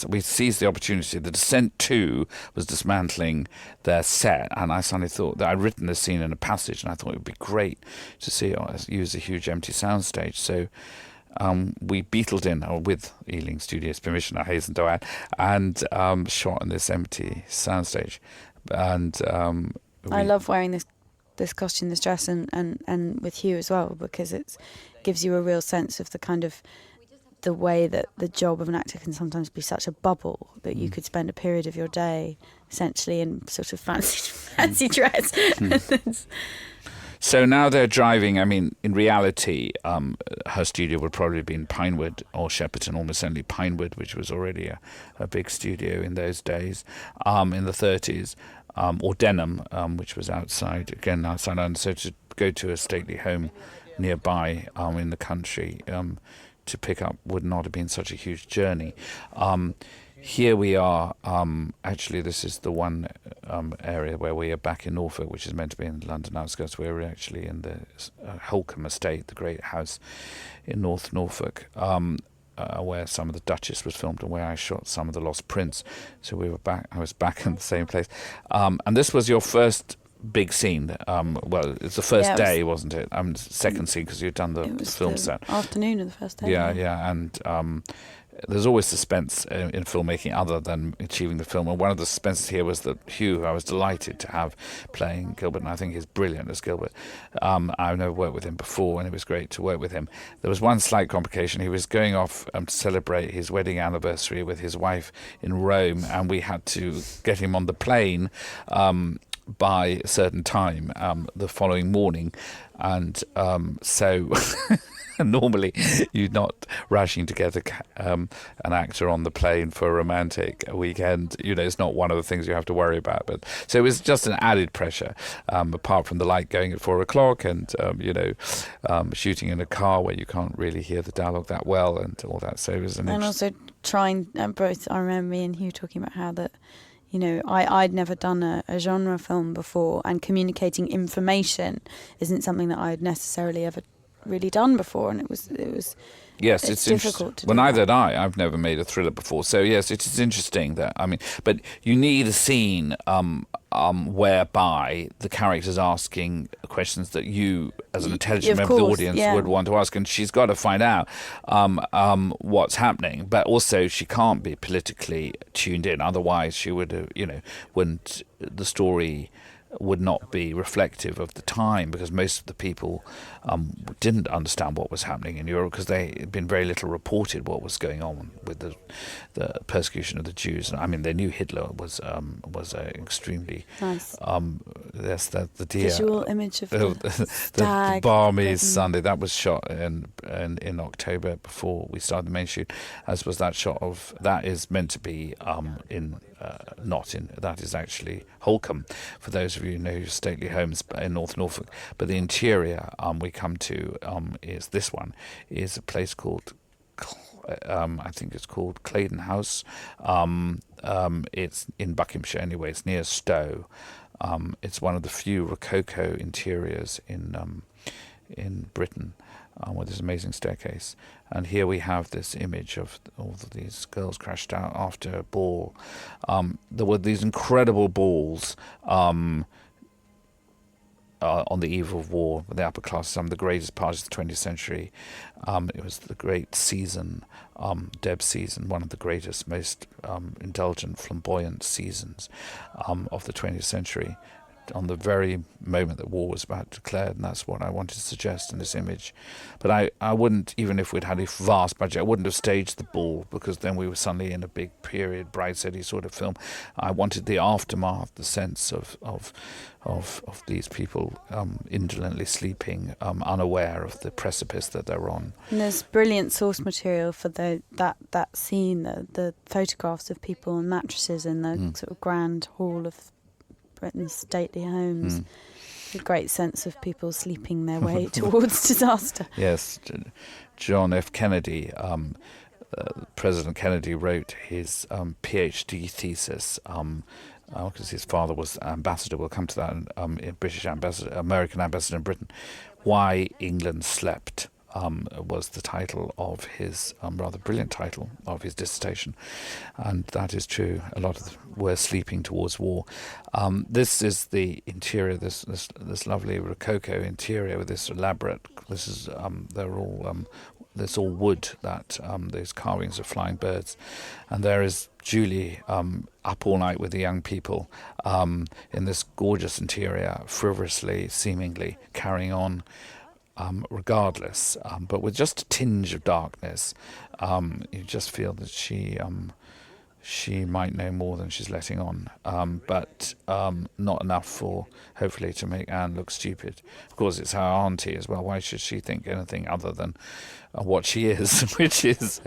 We seized the opportunity. The Descent 2 was dismantling their set, and I suddenly thought that I'd written this scene in a passage, and I thought it would be great to see it use a huge empty soundstage. So we beetled in, with Ealing Studios' permission, I hasten to add, and shot in this empty soundstage. And I love wearing this costume, this dress, and with Hugh as well, because it gives you a real sense of the kind of the way that the job of an actor can sometimes be such a bubble that you could spend a period of your day essentially in sort of fancy dress. So now they're driving. In reality, her studio would probably have been Pinewood or Shepperton, almost certainly Pinewood, which was already a big studio in those days, in the 30s. Or Denham, which was outside London. So to go to a stately home nearby in the country to pick up would not have been such a huge journey. Here we are. Actually, this is the one area where we are back in Norfolk, which is meant to be in London outskirts. We're actually in the Holcombe estate, the great house in North Norfolk. Where some of the Duchess was filmed and where I shot some of the Lost Prince. So I was back in the same place. And this was your first big scene. It's the first day, wasn't it? Second scene, because you'd done the film set. Afternoon of the first day. Yeah. And there's always suspense in filmmaking other than achieving the film. And one of the suspenses here was that Hugh, who I was delighted to have playing Gilbert, and I think he's brilliant as Gilbert. I've never worked with him before, and it was great to work with him. There was one slight complication. He was going off to celebrate his wedding anniversary with his wife in Rome, and we had to get him on the plane by a certain time the following morning. And so... Normally, you're not rushing to get an actor on the plane for a romantic weekend. It's not one of the things you have to worry about. But so it was just an added pressure, apart from the light going at 4:00 and shooting in a car where you can't really hear the dialogue that well and all that. So it was and also trying both. I remember me and Hugh talking about how that. I'd never done a genre film before, and communicating information isn't something that I'd necessarily ever really done before, and it was Yes, it's difficult. difficult to Well, do neither that. had I. I've never made a thriller before. So, yes, it is interesting that, but you need a scene whereby the character's asking questions that you, as an intelligent of member of the course, audience, yeah. would want to ask. And she's got to find out what's happening. But also, she can't be politically tuned in. Otherwise, she would, wouldn't, the story would not be reflective of the time, because most of the people didn't understand what was happening in Europe, because they had been very little reported what was going on with the persecution of the Jews. I mean, they knew Hitler was extremely Nice. Yes, the deer Visual image of the stag. Barmy's Sunday, that was shot in October before we started the main shoot, as was that shot of, that is meant to be that is actually Holcombe, for those of you who know stately homes in North Norfolk. But the interior we come to is this one, is a place called I think it's called Claydon House. It's in Buckinghamshire anyway. It's near Stowe. It's one of the few Rococo interiors in Britain, with this amazing staircase. And here we have this image of all of these girls crashed out after a ball. There were these incredible balls on the eve of war, with the upper class, some of the greatest parties of the 20th century. It was the great season, Deb's season, one of the greatest, most indulgent, flamboyant seasons of the 20th century, on the very moment that war was about declared. And that's what I wanted to suggest in this image. But I wouldn't, even if we'd had a vast budget, I wouldn't have staged the ball, because then we were suddenly in a big period bridesheady sort of film. I wanted the aftermath, the sense of these people indolently sleeping, unaware of the precipice that they're on. And there's brilliant source material for that scene, the photographs of people on mattresses in the sort of grand hall of Britain's stately homes. A great sense of people sleeping their way towards disaster. Yes, John F. Kennedy, President Kennedy, wrote his PhD thesis, because his father was ambassador. We'll come to that. American ambassador in Britain. Why England Slept was the title of his rather brilliant title of his dissertation, and that is true. A lot of them were sleeping towards war. This is the interior. This lovely Rococo interior with this elaborate. This is they're all. There's all wood, that those carvings of flying birds, and there is Julie up all night with the young people in this gorgeous interior, frivolously, seemingly carrying on. Regardless, but with just a tinge of darkness, you just feel that she might know more than she's letting on, but not enough for, hopefully, to make Anne look stupid. Of course, it's her auntie as well. Why should she think anything other than what she is, which is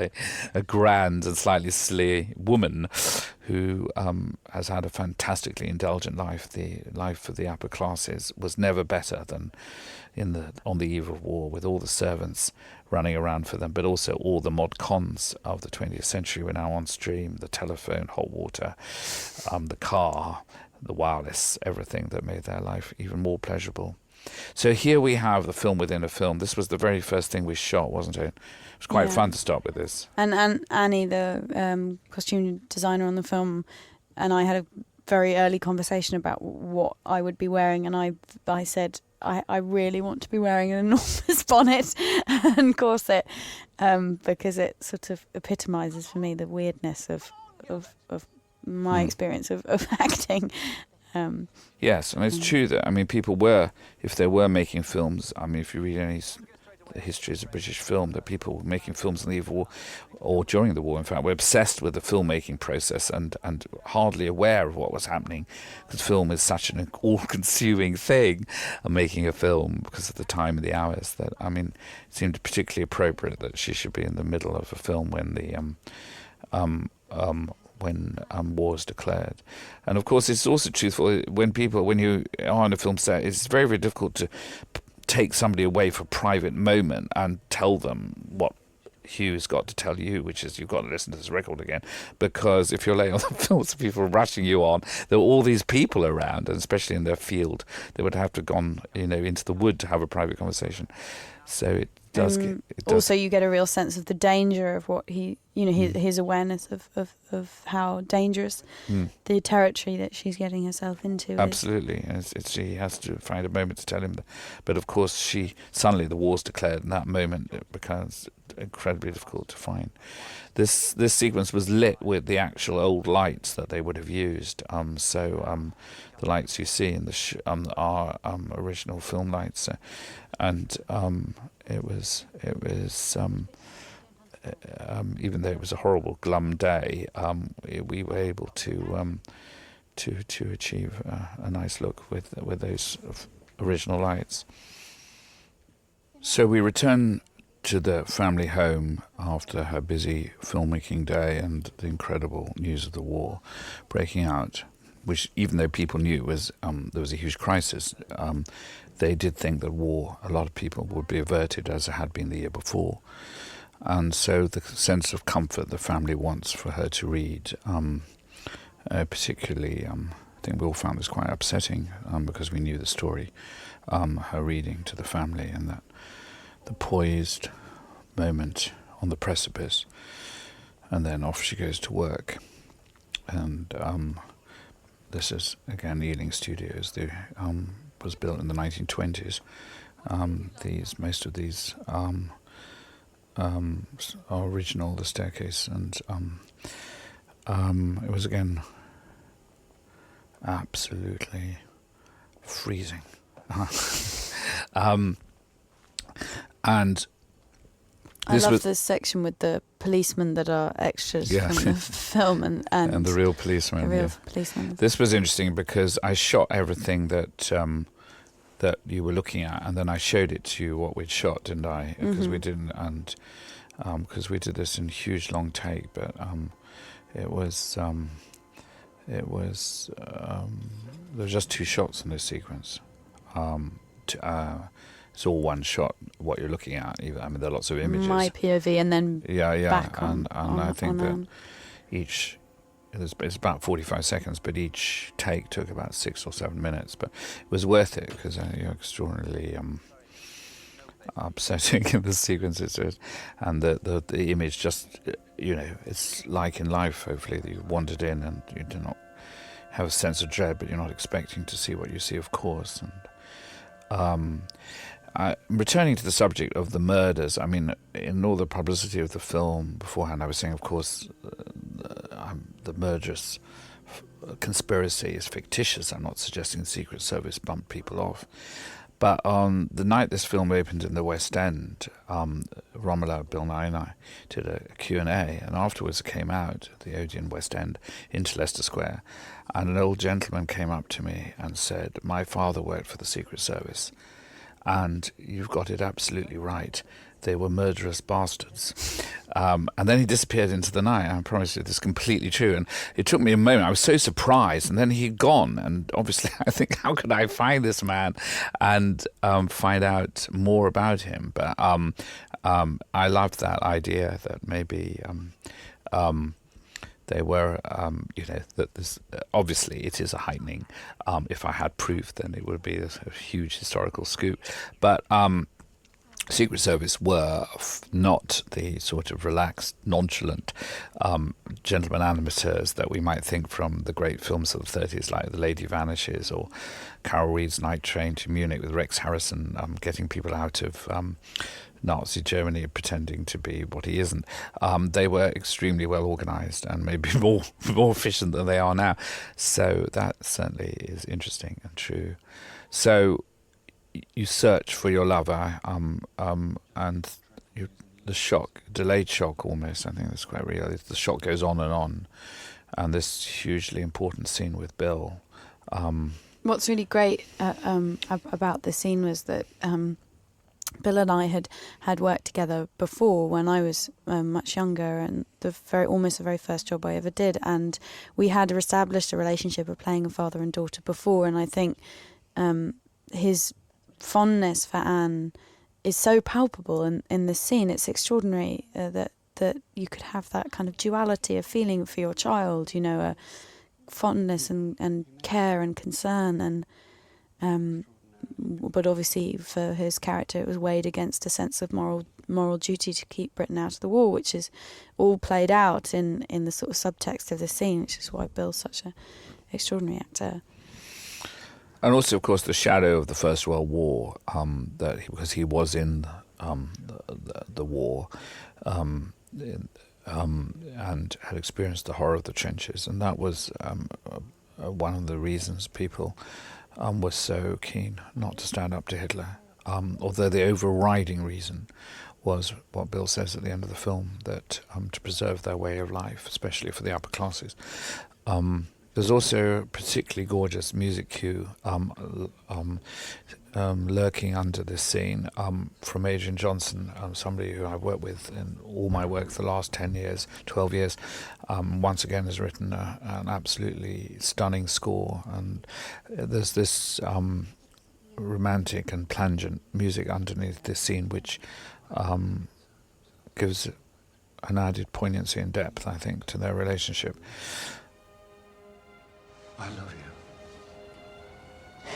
a grand and slightly silly woman who has had a fantastically indulgent life. The life of the upper classes was never better than on the eve of war, with all the servants running around for them, but also all the mod cons of the 20th century were now on stream: the telephone, hot water, the car, the wireless, everything that made their life even more pleasurable. So here we have the film within a film. This was the very first thing we shot, wasn't it? It was quite fun to start with this. And Annie, the costume designer on the film, and I had a very early conversation about what I would be wearing, and I said, I really want to be wearing an enormous bonnet and corset, because it sort of epitomises for me the weirdness of my experience of acting. Yes, and it's true that, people were, if they were making films, if you read any histories of British film, that people were making films in the war or during the war, in fact, were obsessed with the filmmaking process and hardly aware of what was happening, because film is such an all-consuming thing, making a film, because of the time and the hours, that, it seemed particularly appropriate that she should be in the middle of a film when war is declared. And of course, it's also truthful when you are on a film set, it's very, very difficult to take somebody away for a private moment and tell them what Hugh's got to tell you, which is you've got to listen to this record again, because if you're laying on the floor, people rushing you on, there were all these people around, and especially in their field, they would have to have gone, into the wood to have a private conversation. So it does. Also, you get a real sense of the danger of what his awareness of how dangerous the territory that she's getting herself into is. Absolutely. She has to find a moment to tell him. But of course, suddenly the war's declared, and that moment it becomes incredibly difficult to find. This sequence was lit with the actual old lights that they would have used. The lights you see in are original film lights, and it was even though it was a horrible glum day, we were able to achieve a nice look with those original lights. So we return to the family home after her busy filmmaking day and the incredible news of the war breaking out, which, even though people knew there was a huge crisis, they did think that war, a lot of people, would be averted as it had been the year before. And so the sense of comfort the family wants for her to read, particularly, I think we all found this quite upsetting because we knew the story, her reading to the family, and that the poised moment on the precipice, and then off she goes to work. And this is, again, Ealing Studios. Was built in the 1920s. Most of these are original, the staircase, and it was, again, absolutely freezing. And I love this section with the policemen that are extras from the film and the real policemen. Policemen. This was interesting because I shot everything that you were looking at, and then I showed it to you what we'd shot, didn't I? Because we didn't, and because we did this in huge long take, but there was just 2 shots in this sequence. It's all one shot. What you're looking at, there are lots of images. My POV, and then back on. And I think that it's about 45 seconds, but each take took about 6 or 7 minutes. But it was worth it because you're extraordinarily upsetting in the sequences, and the image just it's like in life. Hopefully, that you wandered in and you do not have a sense of dread, but you're not expecting to see what you see, of course. And returning to the subject of the murders, in all the publicity of the film beforehand, I was saying, of course, the murderous conspiracy is fictitious. I'm not suggesting the Secret Service bumped people off. But on the night this film opened in the West End, Romola, Bill Nighy and I did a Q&A, and afterwards it came out at the Odeon West End into Leicester Square, and an old gentleman came up to me and said, "My father worked for the Secret Service, and you've got it absolutely right. They were murderous bastards." And then he disappeared into the night. I promise you, this is completely true. And it took me a moment. I was so surprised. And then he'd gone. And obviously, I think, how could I find this man and find out more about him? But I loved that idea that maybe they were, that this, obviously it is a heightening. If I had proof, then it would be a huge historical scoop. But Secret Service were not the sort of relaxed, nonchalant gentlemen animators that we might think from the great films of the 30s, like The Lady Vanishes or Carol Reed's Night Train to Munich with Rex Harrison getting people out of Nazi Germany pretending to be what he isn't. They were extremely well organised and maybe more efficient than they are now. So that certainly is interesting and true. So you search for your lover, and the shock, delayed shock almost, I think that's quite real. The shock goes on, and this hugely important scene with Bill. What's really great about this scene was that Bill and I had worked together before when I was much younger, and almost the very first job I ever did, and we had established a relationship of playing a father and daughter before, and I think his fondness for Anne is so palpable in this scene. It's extraordinary that you could have that kind of duality of feeling for your child, you know, a fondness and care and concern, and but obviously for his character it was weighed against a sense of moral duty to keep Britain out of the war, which is all played out in the sort of subtext of the scene, which is why Bill's such an extraordinary actor. And also, of course, the shadow of the First World War, because he was in the war, and had experienced the horror of the trenches, and that was one of the reasons people were so keen not to stand up to Hitler. Although the overriding reason was what Bill says at the end of the film, that to preserve their way of life, especially for the upper classes. There's also a particularly gorgeous music cue lurking under this scene from Adrian Johnson, somebody who I've worked with in all my work for the last 10 years, 12 years. Once again has written an absolutely stunning score, and there's this romantic and plangent music underneath this scene which gives an added poignancy and depth, I think, to their relationship. I love you.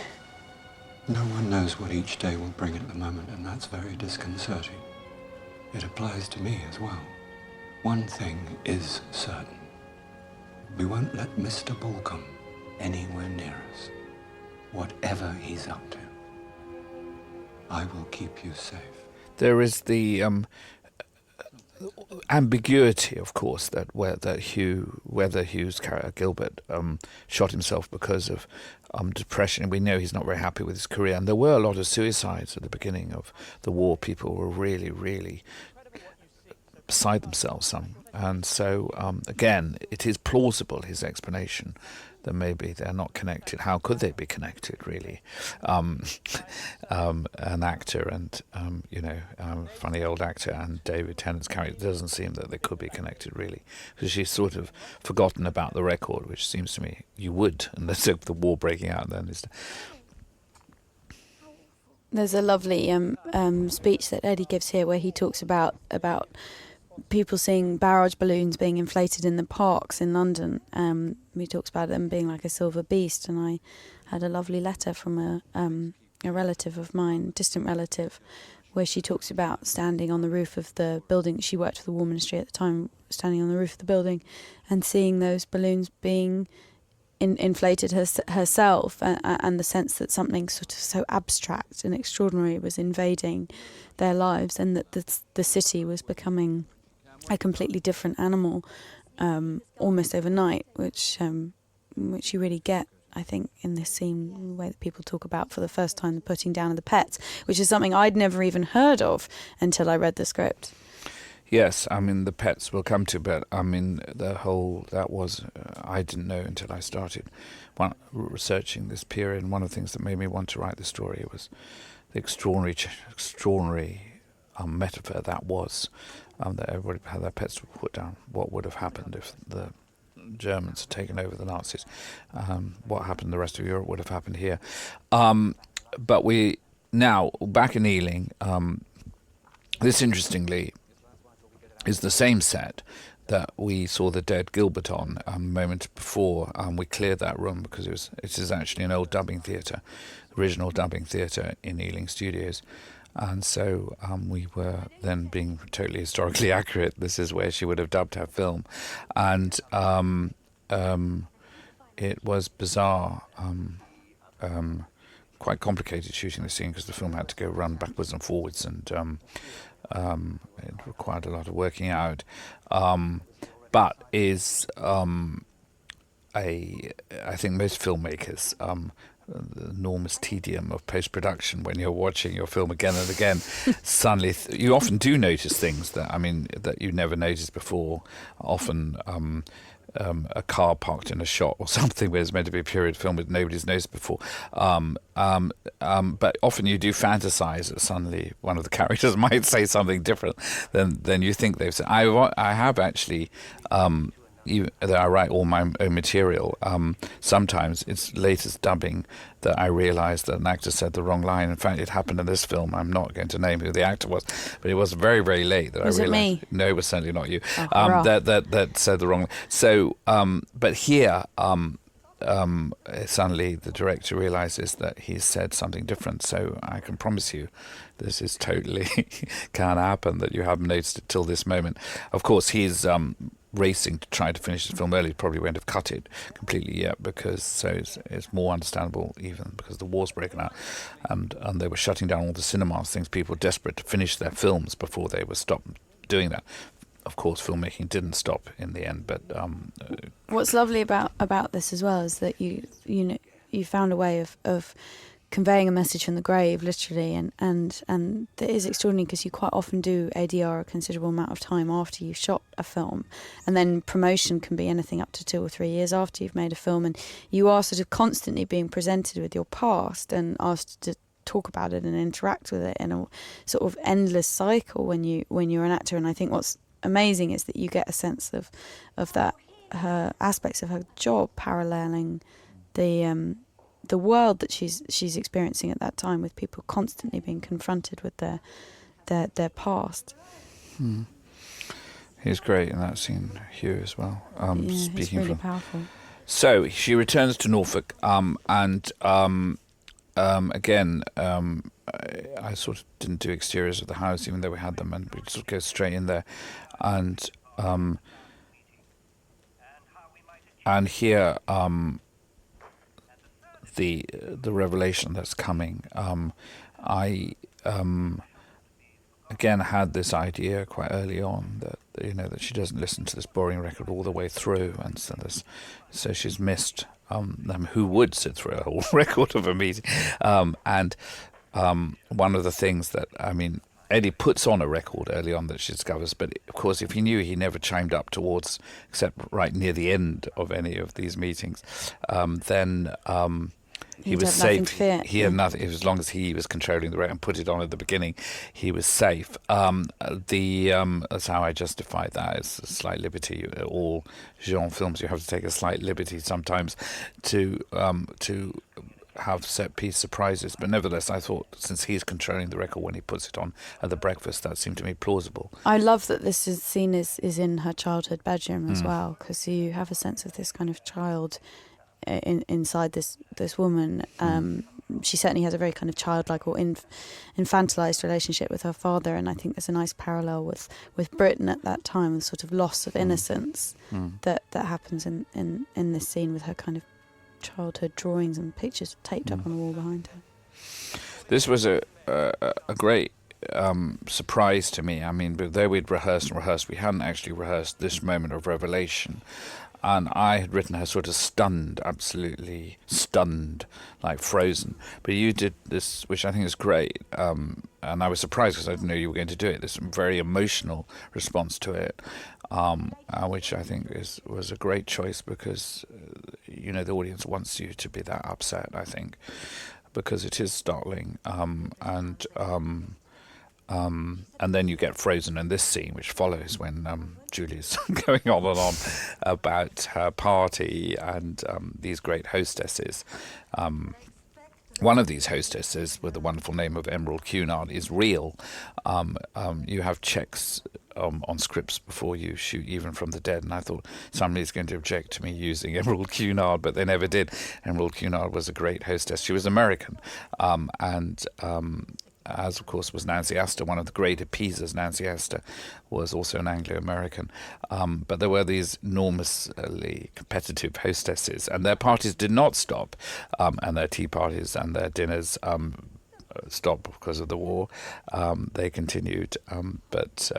No one knows what each day will bring at the moment, and that's very disconcerting. It applies to me as well. One thing is certain. We won't let Mr. Balcombe anywhere near us, whatever he's up to. I will keep you safe. There is the ambiguity, of course, whether Hugh's character Gilbert shot himself because of depression. We know he's not very happy with his career, and there were a lot of suicides at the beginning of the war. People were really, really beside themselves. And so again, it is plausible, his explanation, that maybe they're not connected. How could they be connected, really? An actor and funny old actor and David Tennant's character, it doesn't seem that they could be connected, really, because she's sort of forgotten about the record, which seems to me you would, unless the war breaking out then. There's a lovely speech that Eddie gives here where he talks about people seeing barrage balloons being inflated in the parks in London. He talks about them being like a silver beast, and I had a lovely letter from a relative of mine, distant relative, where she talks about standing on the roof of the building. She worked for the War Ministry at the time, standing on the roof of the building and seeing those balloons being inflated herself, and the sense that something sort of so abstract and extraordinary was invading their lives, and that the city was becoming a completely different animal almost overnight, which you really get, I think, in this scene, the way that people talk about for the first time the putting down of the pets, which is something I'd never even heard of until I read the script. Yes, I mean, the pets will come to, but I mean, I didn't know until I started researching this period, and one of the things that made me want to write the story was the extraordinary metaphor that was, that everybody had their pets put down. What would have happened if the Germans had taken over the Nazis? What happened in the rest of Europe would have happened here. But now, back in Ealing, this interestingly is the same set that we saw the dead Gilbert on a moment before. We cleared that room because it is actually an old dubbing theatre, original dubbing theatre in Ealing Studios. And so we were then being totally historically accurate. This is where she would have dubbed her film. And it was bizarre, quite complicated shooting the scene because the film had to go run backwards and forwards, and it required a lot of working out. But is I think most filmmakers, the enormous tedium of post-production when you're watching your film again and again, suddenly you often do notice things that you never noticed before. Often a car parked in a shot or something where it's meant to be a period film that nobody's noticed before. But often you do fantasize that suddenly one of the characters might say something different than you think they've said. I have actually that I write all my own material, sometimes it's latest dubbing that I realised that an actor said the wrong line. In fact, it happened in this film. I'm not going to name who the actor was, but it was very, very late that Was I it realised. me? No, it was certainly not you. Oh, That said the wrong line. So, but here, suddenly the director realises that he's said something different. So I can promise you, this is totally can't happen that you haven't noticed it till this moment. Of course, he's racing to try to finish the film early. He probably won't have cut it completely yet, because it's more understandable, even because the war's broken out, and they were shutting down all the cinemas, things. People were desperate to finish their films before they were stopped doing that. Of course, filmmaking didn't stop in the end, but what's lovely about this as well is that you found a way of conveying a message from the grave, literally, and it is extraordinary, because you quite often do ADR a considerable amount of time after you've shot a film, and then promotion can be anything up to 2 or 3 years after you've made a film, and you are sort of constantly being presented with your past and asked to talk about it and interact with it in a sort of endless cycle when you're an actor. And I think what's amazing is that you get a sense of that, her aspects of her job paralleling the world that she's experiencing at that time, with people constantly being confronted with their past. He's great in that scene, Hugh, as well. He's really powerful. So she returns to Norfolk, and again, I sort of didn't do exteriors of the house, even though we had them, and we just go straight in there, and here. The revelation that's coming. I again had this idea quite early on that that she doesn't listen to this boring record all the way through, and so she's missed them who would sit through a whole record of a meeting. And one of the things that Eddie puts on a record early on that she discovers, but of course, if he knew, he never chimed up towards, except right near the end of any of these meetings, then he was safe. He had nothing. As long as he was controlling the record and put it on at the beginning, he was safe. That's how I justify that. It's a slight liberty. All genre films, you have to take a slight liberty sometimes to have set piece surprises, but nevertheless, I thought, since he's controlling the record when he puts it on at the breakfast, that seemed to me plausible. I love that this scene is in her childhood bedroom as well, because you have a sense of this kind of child inside this woman. She certainly has a very kind of childlike or infantilized relationship with her father, and I think there's a nice parallel with Britain at that time, the sort of loss of innocence that happens in this scene, with her kind of childhood drawings and pictures taped up on the wall behind her. This was a great surprise to me. But though we'd rehearsed, we hadn't actually rehearsed this moment of revelation. And I had written her sort of stunned, absolutely stunned, like frozen. But you did this, which I think is great. And I was surprised, because I didn't know you were going to do it. This very emotional response to it, which I think was a great choice, because the audience wants you to be that upset, I think, because it is startling. And then you get frozen in this scene, which follows when Julie's going on and on about her party and these great hostesses. One of these hostesses, with the wonderful name of Emerald Cunard, is real. You have checks on scripts before you shoot, even from the dead, and I thought somebody's going to object to me using Emerald Cunard, but they never did. Emerald Cunard was a great hostess. She was American, as of course was Nancy Astor, one of the great appeasers. Nancy Astor was also an Anglo-American. But there were these enormously competitive hostesses, and their parties did not stop, and their tea parties and their dinners stopped because of the war. They continued, but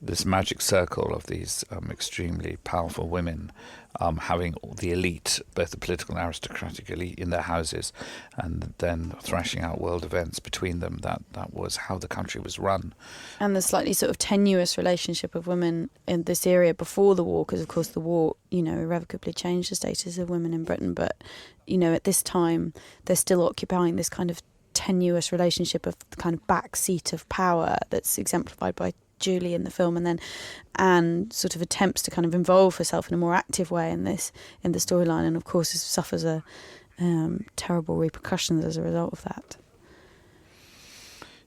this magic circle of these extremely powerful women, having the elite, both the political and aristocratic elite, in their houses, and then thrashing out world events between them. That was how the country was run. And the slightly sort of tenuous relationship of women in this area before the war, because of course the war, irrevocably changed the status of women in Britain. But, at this time, they're still occupying this kind of tenuous relationship of the kind of backseat of power that's exemplified by Julie in the film, and then Anne sort of attempts to kind of involve herself in a more active way in the storyline, and of course suffers terrible repercussions as a result of that.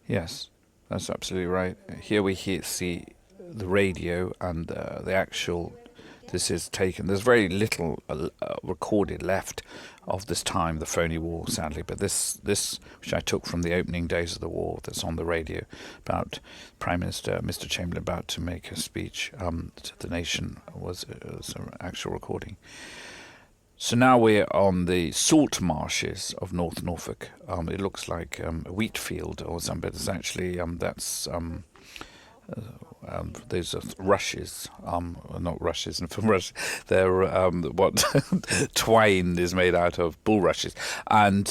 Yes, that's absolutely right. Here we see the radio and the actual. This is taken. There's very little recorded left of this time, the phony war, sadly. But this, which I took from the opening days of the war, that's on the radio, about Prime Minister Mr. Chamberlain about to make a speech to the nation, was an actual recording. So now we're on the salt marshes of North Norfolk. It looks like a wheat field or something, but it's actually those are rushes, not rushes, and from rush, they're what twine is made out of, bulrushes, and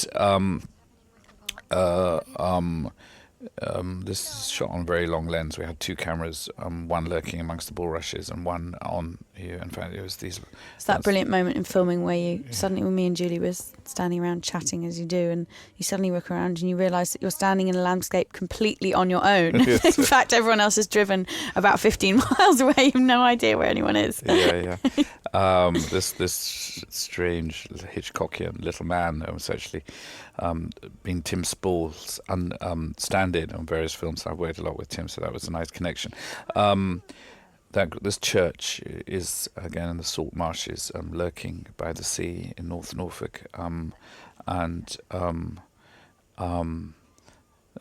this is shot on very long lens. We had two cameras, one lurking amongst the bulrushes and one on here. In fact, it was these. It's that brilliant moment in filming where you suddenly, when me and Julie were standing around chatting as you do, and you suddenly look around and you realise that you're standing in a landscape completely on your own. In fact, everyone else has driven about 15 miles away. You have no idea where anyone is. This strange Hitchcockian little man was actually being Tim Spall's stand-in on various films. I've worked a lot with Tim, so that was a nice connection. This church is again in the salt marshes, lurking by the sea in North Norfolk, and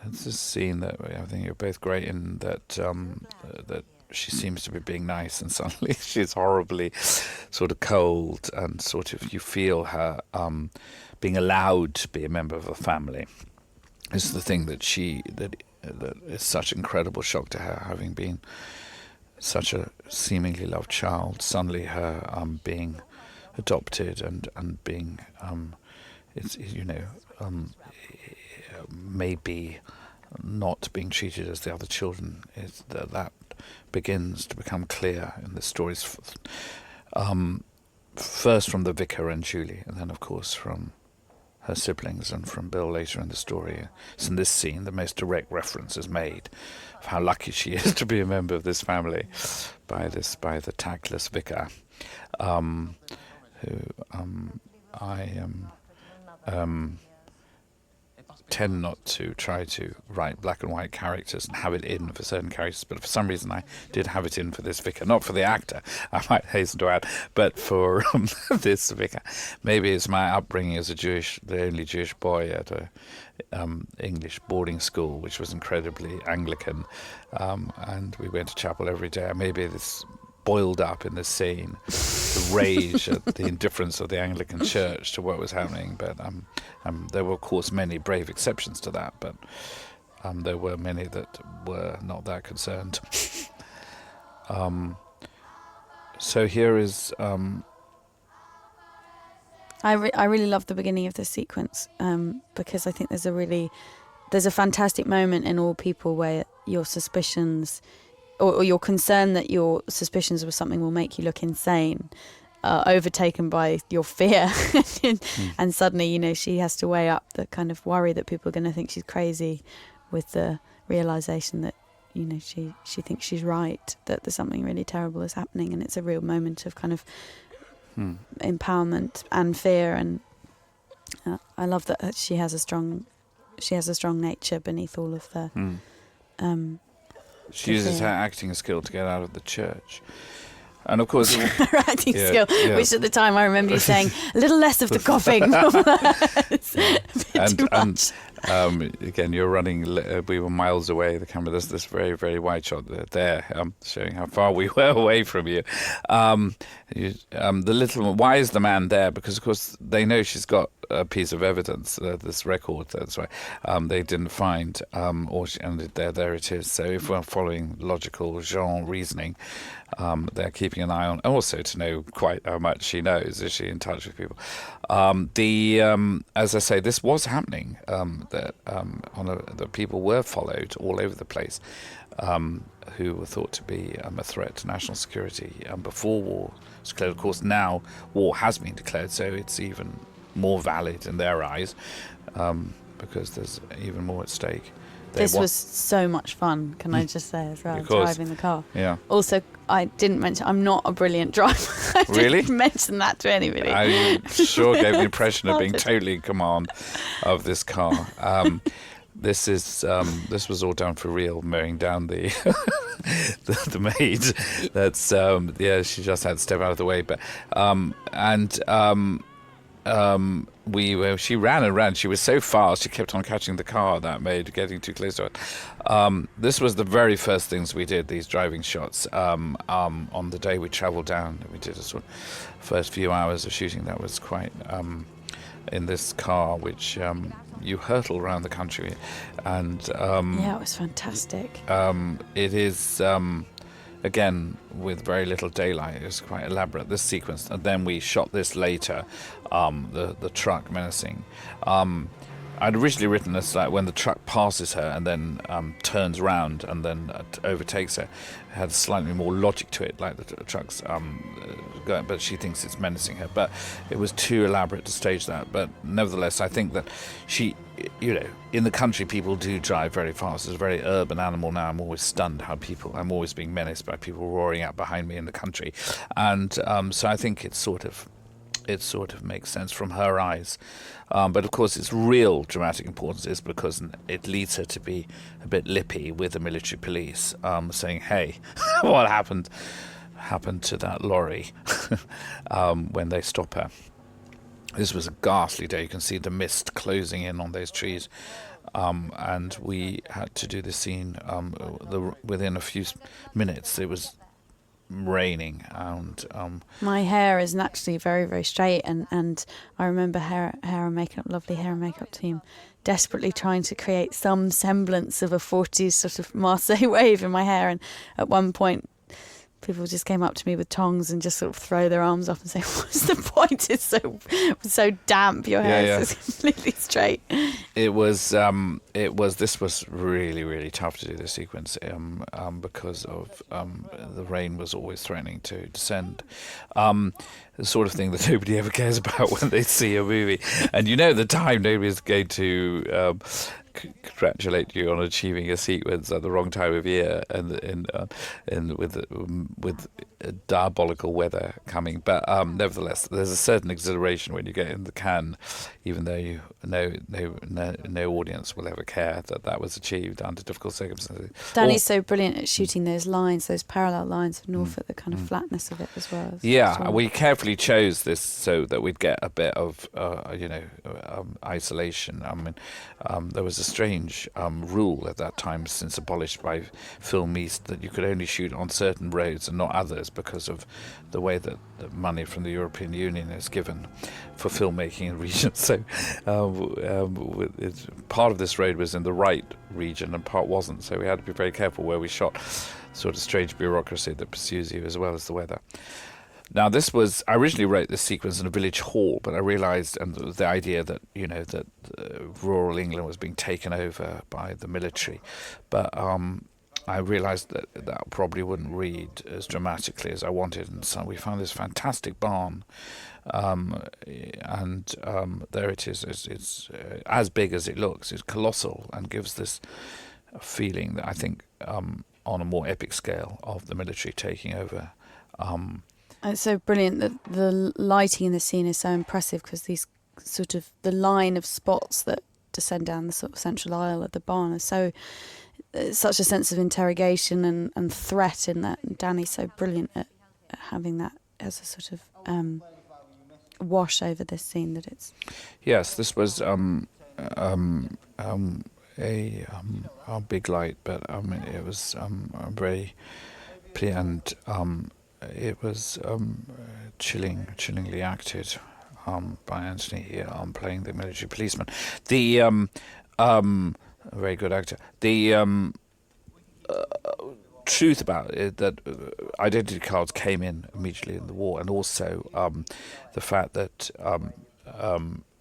it's a scene that I think you're both great in. That she seems to be being nice, and suddenly she's horribly sort of cold, and sort of you feel her being allowed to be a member of a family. This is the thing that is such an incredible shock to her, having been such a seemingly loved child. Suddenly, her being adopted and being, maybe not being treated as the other children, is that begins to become clear in the stories. First from the vicar and Julie, and then of course from her siblings and from Bill later in the story. So in this scene, the most direct reference is made of how lucky she is to be a member of this family by the tactless vicar, who I tend not to try to write black and white characters and have it in for certain characters, but for some reason I did have it in for this vicar, not for the actor, I might hasten to add, but for this vicar. Maybe it's my upbringing as the only Jewish boy at a English boarding school, which was incredibly Anglican, and we went to chapel every day. Maybe this boiled up in this scene, the rage at the indifference of the Anglican Church to what was happening. But there were, of course, many brave exceptions to that, but there were many that were not that concerned. So here is... I really love the beginning of this sequence, because I think there's a fantastic moment in All People where your suspicions... or your concern that your suspicions of something will make you look insane, overtaken by your fear. And suddenly, she has to weigh up the kind of worry that people are going to think she's crazy with the realisation that, she thinks she's right, that there's something really terrible is happening, and it's a real moment of kind of empowerment and fear. And I love that she has a strong nature beneath all of the... She uses her acting skill to get out of the church. And of course... her acting skill, which at the time I remember you saying, a little less of the coughing. Again, you're running, we were miles away, the camera, there's this very, very wide shot there, showing how far we were away from you. The little, why is the man there? Because, of course, they know she's got a piece of evidence, this record, that's why they didn't find, and there it is. So if we're following logical genre reasoning, they're keeping an eye on, also to know quite how much she knows. Is she in touch with people? As I say, this was happening. That people were followed all over the place, who were thought to be a threat to national security before war was declared. Of course, now war has been declared, so it's even more valid in their eyes, because there's even more at stake. This was so much fun, can I just say, as well, Of course. driving the car. Yeah. Also, I didn't mention, I'm not a brilliant driver. I Really? didn't mention that to anybody. I sure gave the impression of being totally in command of this car. This was all done for real, mowing down the the maid. That's she just had to step out of the way. But she ran and ran. She was so fast, she kept on catching the car, that maid, getting too close to it. This was the very first things we did, these driving shots. On the day we travelled down, we did a sort of first few hours of shooting. That was quite in this car, which you hurtle around the country, and it was fantastic. it is. Again, with very little daylight, it was quite elaborate, this sequence. And then we shot this later, the truck menacing. I'd originally written this like when the truck passes her and then turns round and then overtakes her. It had slightly more logic to it, like the truck's going, but she thinks it's menacing her. But it was too elaborate to stage that. But nevertheless, I think that she, in the country, people do drive very fast. It's a very urban animal now. I'm always stunned how I'm always being menaced by people roaring out behind me in the country. And so I think it sort of makes sense from her eyes. But of course, its real dramatic importance is because it leads her to be a bit lippy with the military police, saying, "Hey, what happened to that lorry?" when they stop her. This was a ghastly day. You can see the mist closing in on those trees. And we had to do the scene within a few minutes. It was raining, and my hair is naturally very, very straight, and I remember lovely hair and makeup team desperately trying to create some semblance of a 40s sort of Marseille wave in my hair, and at one point people just came up to me with tongs and just sort of throw their arms up and say, "What's the point? It's so damp. Your hair is completely straight." It was. This was really, really tough to do this sequence because of the rain was always threatening to descend. The sort of thing that nobody ever cares about when they see a movie, and the time nobody's going to congratulate you on achieving a sequence at the wrong time of year and with diabolical weather coming. But nevertheless, there's a certain exhilaration when you get in the can, even though no audience will ever care that was achieved under difficult circumstances. Danny's so brilliant at shooting those lines, those parallel lines of Norfolk, the kind of flatness of it as well. We carefully chose this so that we'd get a bit of isolation. I mean, there was a strange rule at that time, since abolished by Film East, that you could only shoot on certain roads and not others because of the way that the money from the European Union is given for filmmaking in regions. So part of this road was in the right region and part wasn't, so we had to be very careful where we shot. Sort of strange bureaucracy that pursues you as well as the weather. Now, I originally wrote this sequence in a village hall, but I realised, and the idea that rural England was being taken over by the military, but I realised that probably wouldn't read as dramatically as I wanted, and so we found this fantastic barn, and there it is. It's as big as it looks. It's colossal and gives this feeling that I think on a more epic scale of the military taking over. It's so brilliant that the lighting in the scene is so impressive, because these sort of the line of spots that descend down the sort of central aisle of the barn are such a sense of interrogation and threat in that. And Danny's so brilliant at having that as a sort of wash over this scene that it's. Yes, this was a big light, but it was very and it was chillingly acted by Anthony here playing the military policeman. The a very good actor. The truth about it that identity cards came in immediately in the war, and also the fact that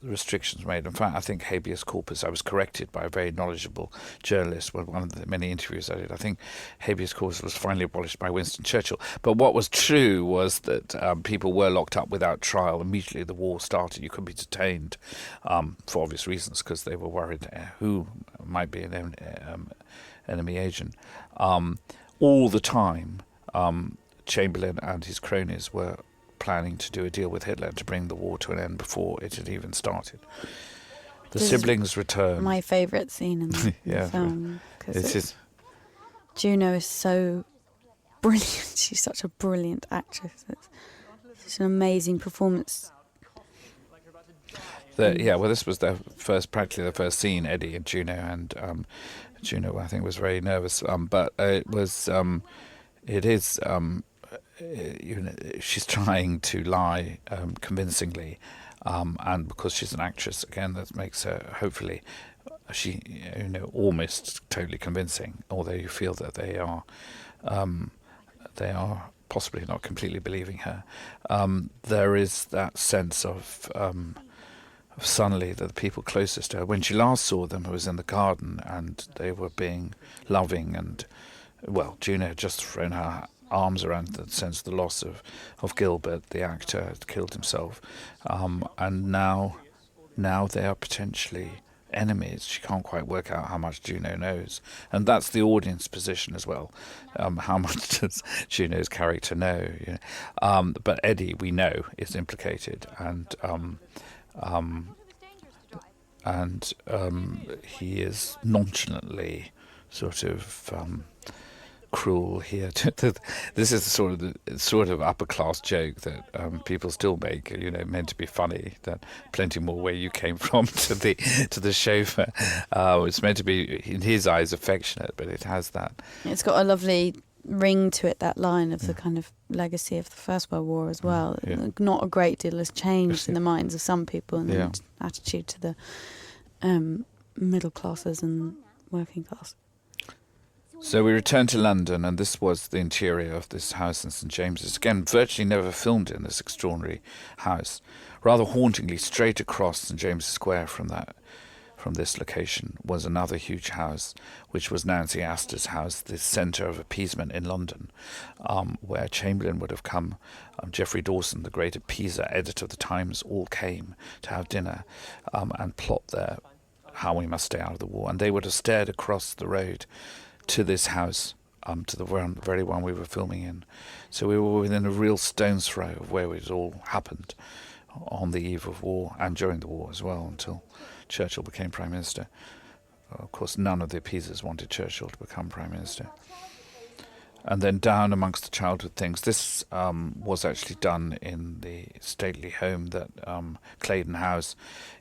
restrictions made. In fact, I think habeas corpus, I was corrected by a very knowledgeable journalist with one of the many interviews I did. I think habeas corpus was finally abolished by Winston Churchill. But what was true was that people were locked up without trial immediately the war started. You could be detained for obvious reasons, because they were worried who might be an enemy agent. All the time, Chamberlain and his cronies were planning to do a deal with Hitler to bring the war to an end before it had even started. The This siblings return. My favourite scene in the, in the film, because Juno is so brilliant. She's such a brilliant actress. It's an amazing performance. This was practically the first scene, Eddie and Juno, and Juno, I think, was very nervous. But she's trying to lie convincingly, and because she's an actress, again, that makes her, hopefully, almost totally convincing. Although you feel that they are possibly not completely believing her. There is that sense of suddenly that the people closest to her, when she last saw them, who was in the garden, and they were being loving, and Juno had just thrown her arms around the sense of the loss of Gilbert, the actor, had killed himself, and now they are potentially enemies. She can't quite work out how much Juno knows, and that's the audience position as well. How much does Juno's character know? But Eddie, we know, is implicated, and he is nonchalantly sort of cruel here. This is the sort of upper class joke that people still make, meant to be funny. That plenty more where you came from to the chauffeur. It's meant to be, in his eyes, affectionate, but it has that. It's got a lovely ring to it, that line of the kind of legacy of the First World War as well. Yeah. Not a great deal has changed in the minds of some people, and the attitude to the middle classes and working class. So we returned to London, and this was the interior of this house in St James's. Again, virtually never filmed in this extraordinary house. Rather hauntingly, straight across St James's Square from this location was another huge house, which was Nancy Astor's house, the centre of appeasement in London, where Chamberlain would have come. Geoffrey Dawson, the great appeaser, editor of the Times, all came to have dinner and plot there how we must stay out of the war. And they would have stared across the road to this house, to the very one we were filming in. So we were within a real stone's throw of where it all happened on the eve of war and during the war as well, until Churchill became Prime Minister. Of course, none of the appeasers wanted Churchill to become Prime Minister. And then down amongst the childhood things, this was actually done in the stately home that Claydon House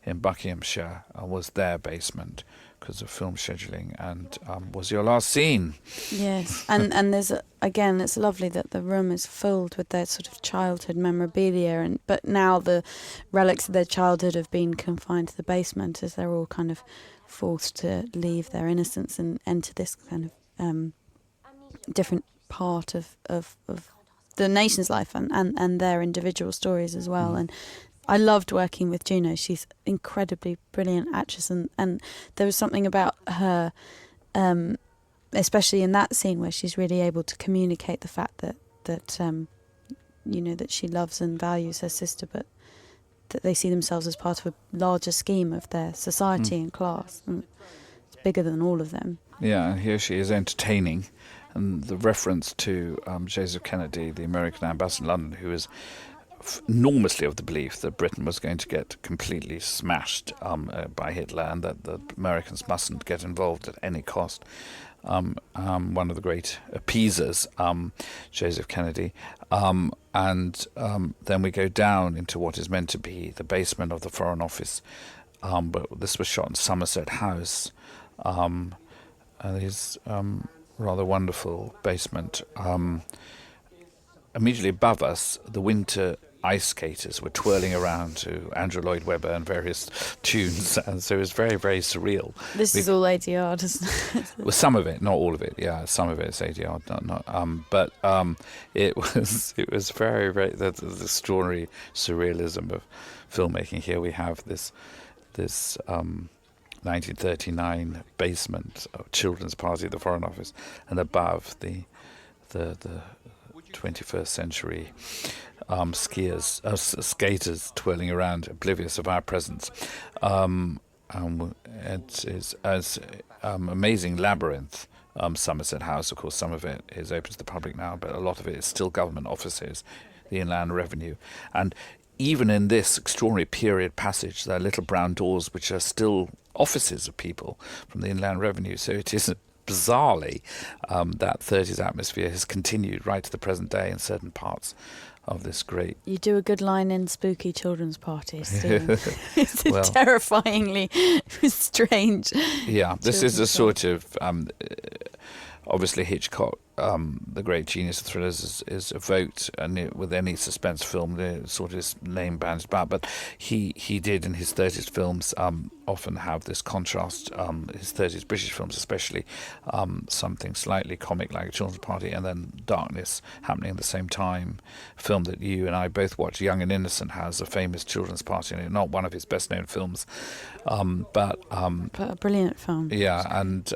in Buckinghamshire was their basement because of film scheduling, and was your last scene. Yes, and there's again, it's lovely that the room is filled with their sort of childhood memorabilia, but now the relics of their childhood have been confined to the basement as they're all kind of forced to leave their innocence and enter this kind of different part of the nation's life and their individual stories as well. And I loved working with Juno. She's incredibly brilliant actress, and there was something about her, especially in that scene where she's really able to communicate the fact that that she loves and values her sister, but that they see themselves as part of a larger scheme of their society and class, and it's bigger than all of them. Yeah, and here she is entertaining, and the reference to Joseph Kennedy, the American ambassador in London, who is enormously of the belief that Britain was going to get completely smashed by Hitler, and that the Americans mustn't get involved at any cost. One of the great appeasers, Joseph Kennedy. And then we go down into what is meant to be the basement of the Foreign Office. But this was shot in Somerset House. And his rather wonderful basement. Immediately above us, the winter ice skaters were twirling around to Andrew Lloyd Webber and various tunes, and so it was very, very surreal. This is all ADR, isn't it? Well, some of it, not all of it. Yeah, some of it's ADR. But it was very, very the extraordinary surrealism filmmaking. Here we have this 1939 basement of children's party at the Foreign Office, and above the 21st century skaters twirling around, oblivious of our presence. It is as amazing labyrinth. Somerset House, of course, some of it is open to the public now, but a lot of it is still government offices, the Inland Revenue. And even in this extraordinary period passage, there are little brown doors which are still offices of people from the Inland Revenue. So it is bizarrely that 30s atmosphere has continued right to the present day in certain parts of this great... You do a good line in spooky children's parties, Stephen. It's Well, terrifyingly strange. Yeah, this is a children's sort of... obviously Hitchcock, the great genius of thrillers, is evoked with any suspense film, the sort of his name bands about. But he did in his 30s films often have this contrast, his 30s British films especially, something slightly comic like A Children's Party, and then darkness happening at the same time. A film that you and I both watched, Young and Innocent, has a famous children's party in it, not one of his best known films, but a brilliant film. Yeah, and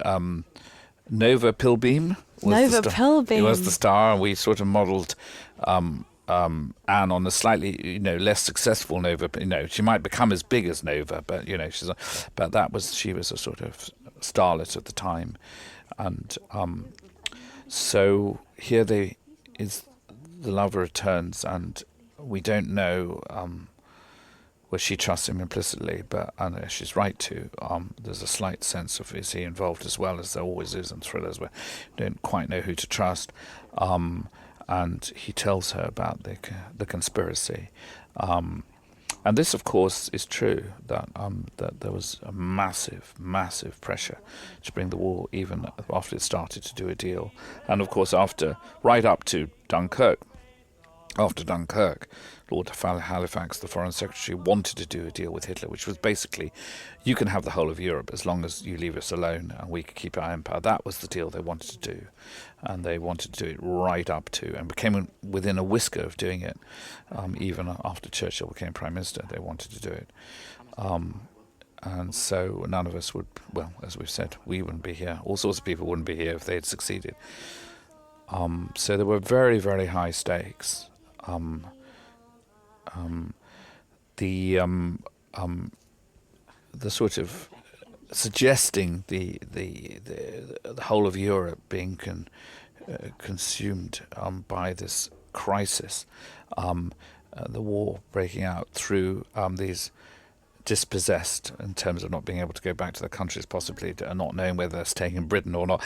Nova Pilbeam Nova Pilbeam. He was the star, and we sort of modelled Anne on a slightly, less successful Nova. She might become as big as Nova, but she was a sort of starlet at the time, and so here the lover returns, and we don't know. Well, she trusts him implicitly, but I know she's right to. There's a slight sense of, is he involved as well, as there always is in thrillers where you don't quite know who to trust. And he tells her about the conspiracy. And this, of course, is true, that there was a massive, massive pressure to bring the war, even after it started, to do a deal. And, of course, right up to Dunkirk. After Dunkirk, Lord Halifax, the Foreign Secretary, wanted to do a deal with Hitler, which was basically, you can have the whole of Europe as long as you leave us alone and we can keep our empire. That was the deal they wanted to do. And they wanted to do it right up to, and became within a whisker of doing it. Even after Churchill became Prime Minister, they wanted to do it. And so none of us would, well, as we've said, we wouldn't be here. All sorts of people wouldn't be here if they had succeeded. So there were very, very high stakes. The sort of suggesting the whole of Europe being consumed by this crisis, the war breaking out through these dispossessed, in terms of not being able to go back to their countries, possibly not knowing whether they're staying in Britain or not,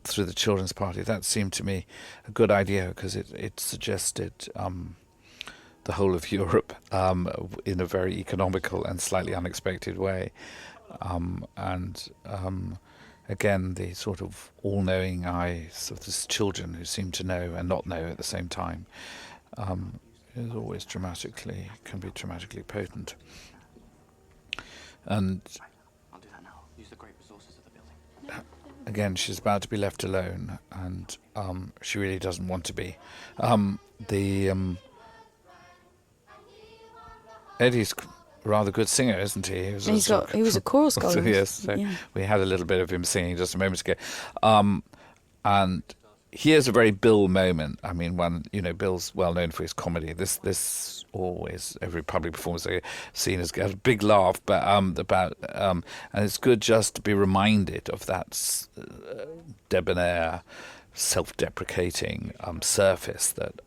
through the Children's Party. That seemed to me a good idea, because it suggested the whole of Europe in a very economical and slightly unexpected way. Again, the sort of all-knowing eyes of these children who seem to know and not know at the same time is always can be dramatically potent. And I'll do that now. Use the great resources of the building. Again, she's about to be left alone, and she really doesn't want to be. Eddie's a rather good singer, isn't he? He was a chorus scholar. Yes, so yeah. We had a little bit of him singing just a moment ago. And here's a very Bill moment. I mean, Bill's well known for his comedy. This always, every public performance I've seen has got a big laugh, but and it's good just to be reminded of that debonair, self-deprecating surface that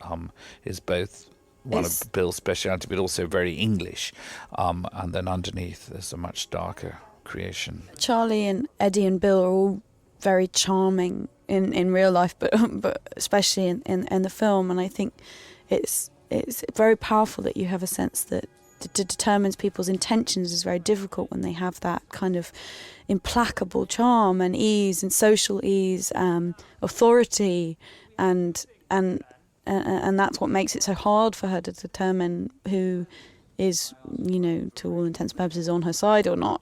is both one of Bill's speciality, but also very English. And then underneath, there's a much darker creation. Charlie and Eddie and Bill are all very charming in real life, but especially in the film. And I think it's very powerful that you have a sense that to determine people's intentions is very difficult when they have that kind of implacable charm and ease and social ease, authority, and that's what makes it so hard for her to determine who is, to all intents and purposes on her side or not.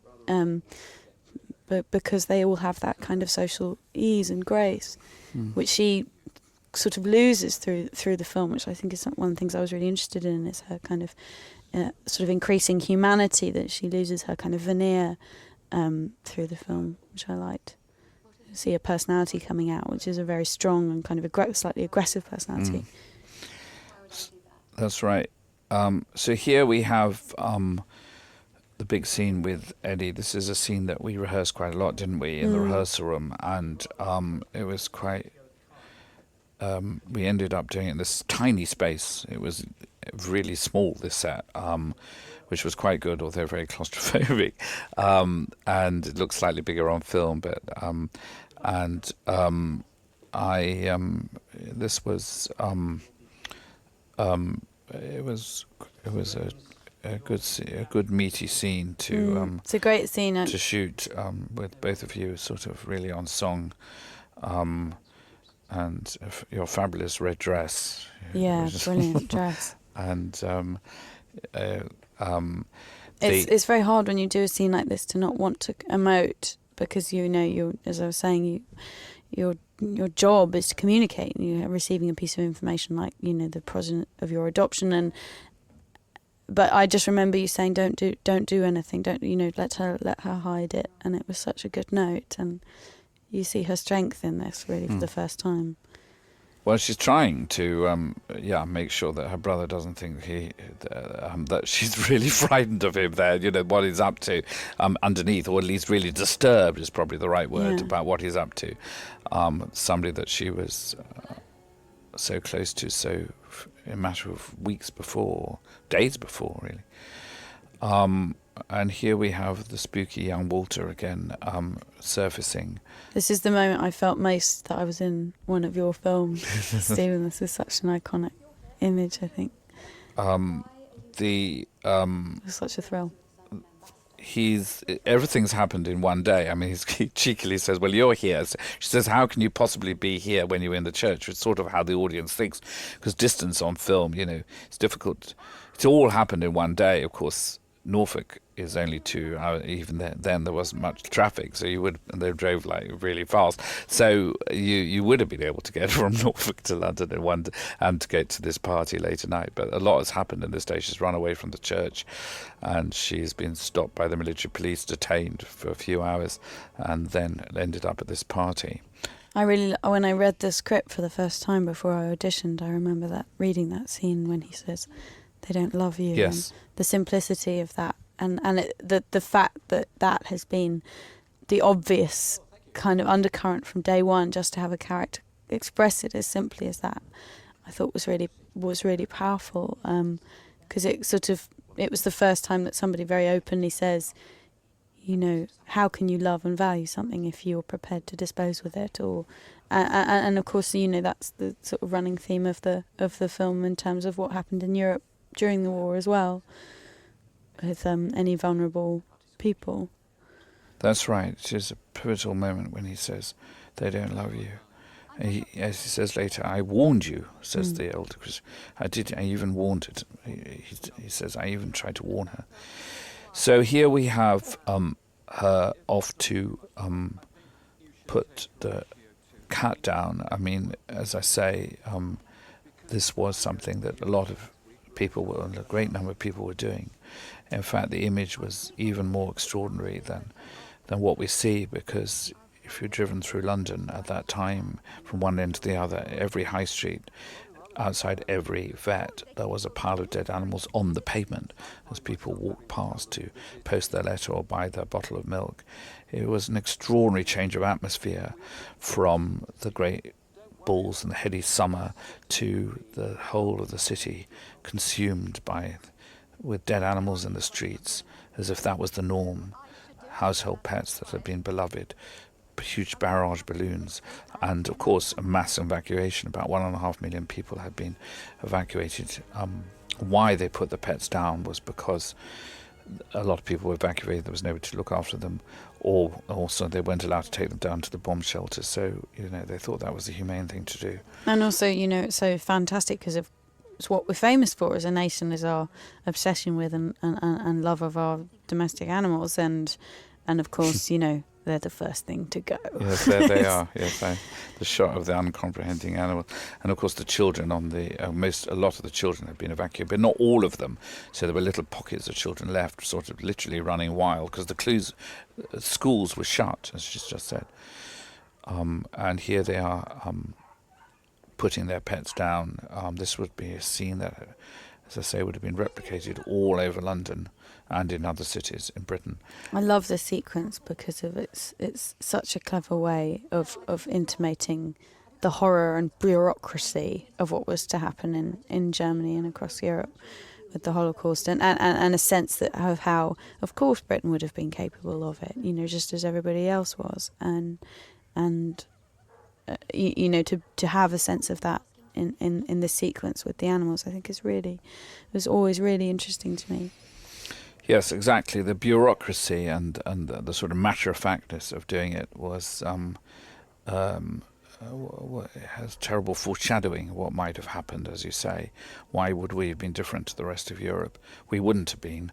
But because they all have that kind of social ease and grace, which she sort of loses through the film, which I think is one of the things I was really interested in, is her kind of sort of increasing humanity, that she loses her kind of veneer through the film, which I liked. See a personality coming out, which is a very strong and kind of slightly aggressive personality. That's right. So here we have the big scene with Eddie. This is a scene that we rehearsed quite a lot, didn't we, in the rehearsal room? And it was quite... we ended up doing it in this tiny space. It was really small, this set, which was quite good, although very claustrophobic. And it looks slightly bigger on film, but... this was... it was a good meaty scene to it's a great scene to shoot with both of you sort of really on song, and your fabulous red dress. Brilliant dress. And it's very hard when you do a scene like this to not want to emote, because you as I was saying, your job is to communicate, and you're receiving a piece of information like the progeny of your adoption, but I just remember you saying don't do anything, don't let her hide it, and it was such a good note, and you see her strength in this really for the first time. Well, she's trying to make sure that her brother doesn't think that she's really frightened of him there, what he's up to underneath, or at least really disturbed is probably the right word about what he's up to. Somebody that she was so close to, so in a matter of weeks before, days before, really. And here we have the spooky young Walter again surfacing. This is the moment I felt most that I was in one of your films, Stephen. This is such an iconic image, I think. It was such a thrill. Everything's happened in one day. I mean, he cheekily says, well, you're here. She says, how can you possibly be here when you're in the church? It's sort of how the audience thinks, because distance on film, it's difficult. It's all happened in one day. Of course, Norfolk is only 2 hours. Even then there wasn't much traffic, so they drove like really fast. So you would have been able to get from Norfolk to London in one day, and to get to this party late at night. But a lot has happened in this day. She's run away from the church, and she's been stopped by the military police, detained for a few hours, and then ended up at this party. When I read the script for the first time before I auditioned, I remember reading that scene when he says, "They don't love you." Yes. And the simplicity of that, and the fact that has been the obvious kind of undercurrent from day one, just to have a character express it as simply as that, I thought was really powerful, because it was the first time that somebody very openly says, how can you love and value something if you're prepared to dispose with it? And of course, that's the sort of running theme of the film in terms of what happened in Europe during the war as well, with any vulnerable people. That's right. It is a pivotal moment when he says, "They don't love you." And as he says later, "I warned you," says the elder Christie. I even warned it. He says, "I even tried to warn her." So here we have her off to put the cat down. I mean, as I say, this was something that a lot of people a great number of people were doing. In fact, the image was even more extraordinary than what we see, because if you're driven through London at that time, from one end to the other, every high street, outside every vet, there was a pile of dead animals on the pavement as people walked past to post their letter or buy their bottle of milk. It was an extraordinary change of atmosphere from the great bulls and the heady summer to the whole of the city consumed with dead animals in the streets, as if that was the norm. Household pets that had been beloved, huge barrage balloons, and of course a mass evacuation. About 1.5 million people had been evacuated. Why they put the pets down was because a lot of people were evacuated. There was nobody to look after them, or also they weren't allowed to take them down to the bomb shelters. So they thought that was a humane thing to do. And also, it's so fantastic because it's what we're famous for as a nation, is our obsession with and love of our domestic animals, and of course, they're the first thing to go. Yes, there they are. Yes, the shot of the uncomprehending animal, and of course the children on the a lot of the children have been evacuated, but not all of them. So there were little pockets of children left, sort of literally running wild because the schools were shut, as she's just said. And here they are putting their pets down. This would be a scene that, as I say, would have been replicated all over London and in other cities in Britain. I love the sequence because of it's such a clever way of intimating the horror and bureaucracy of what was to happen in Germany and across Europe with the Holocaust, and a sense that of how, of course, Britain would have been capable of it, just as everybody else was, and to have a sense of that in the sequence with the animals, I think was always really interesting to me. Yes, exactly. The bureaucracy and the sort of matter-of-factness of doing it was has terrible foreshadowing of what might have happened, as you say. Why would we have been different to the rest of Europe? We wouldn't have been.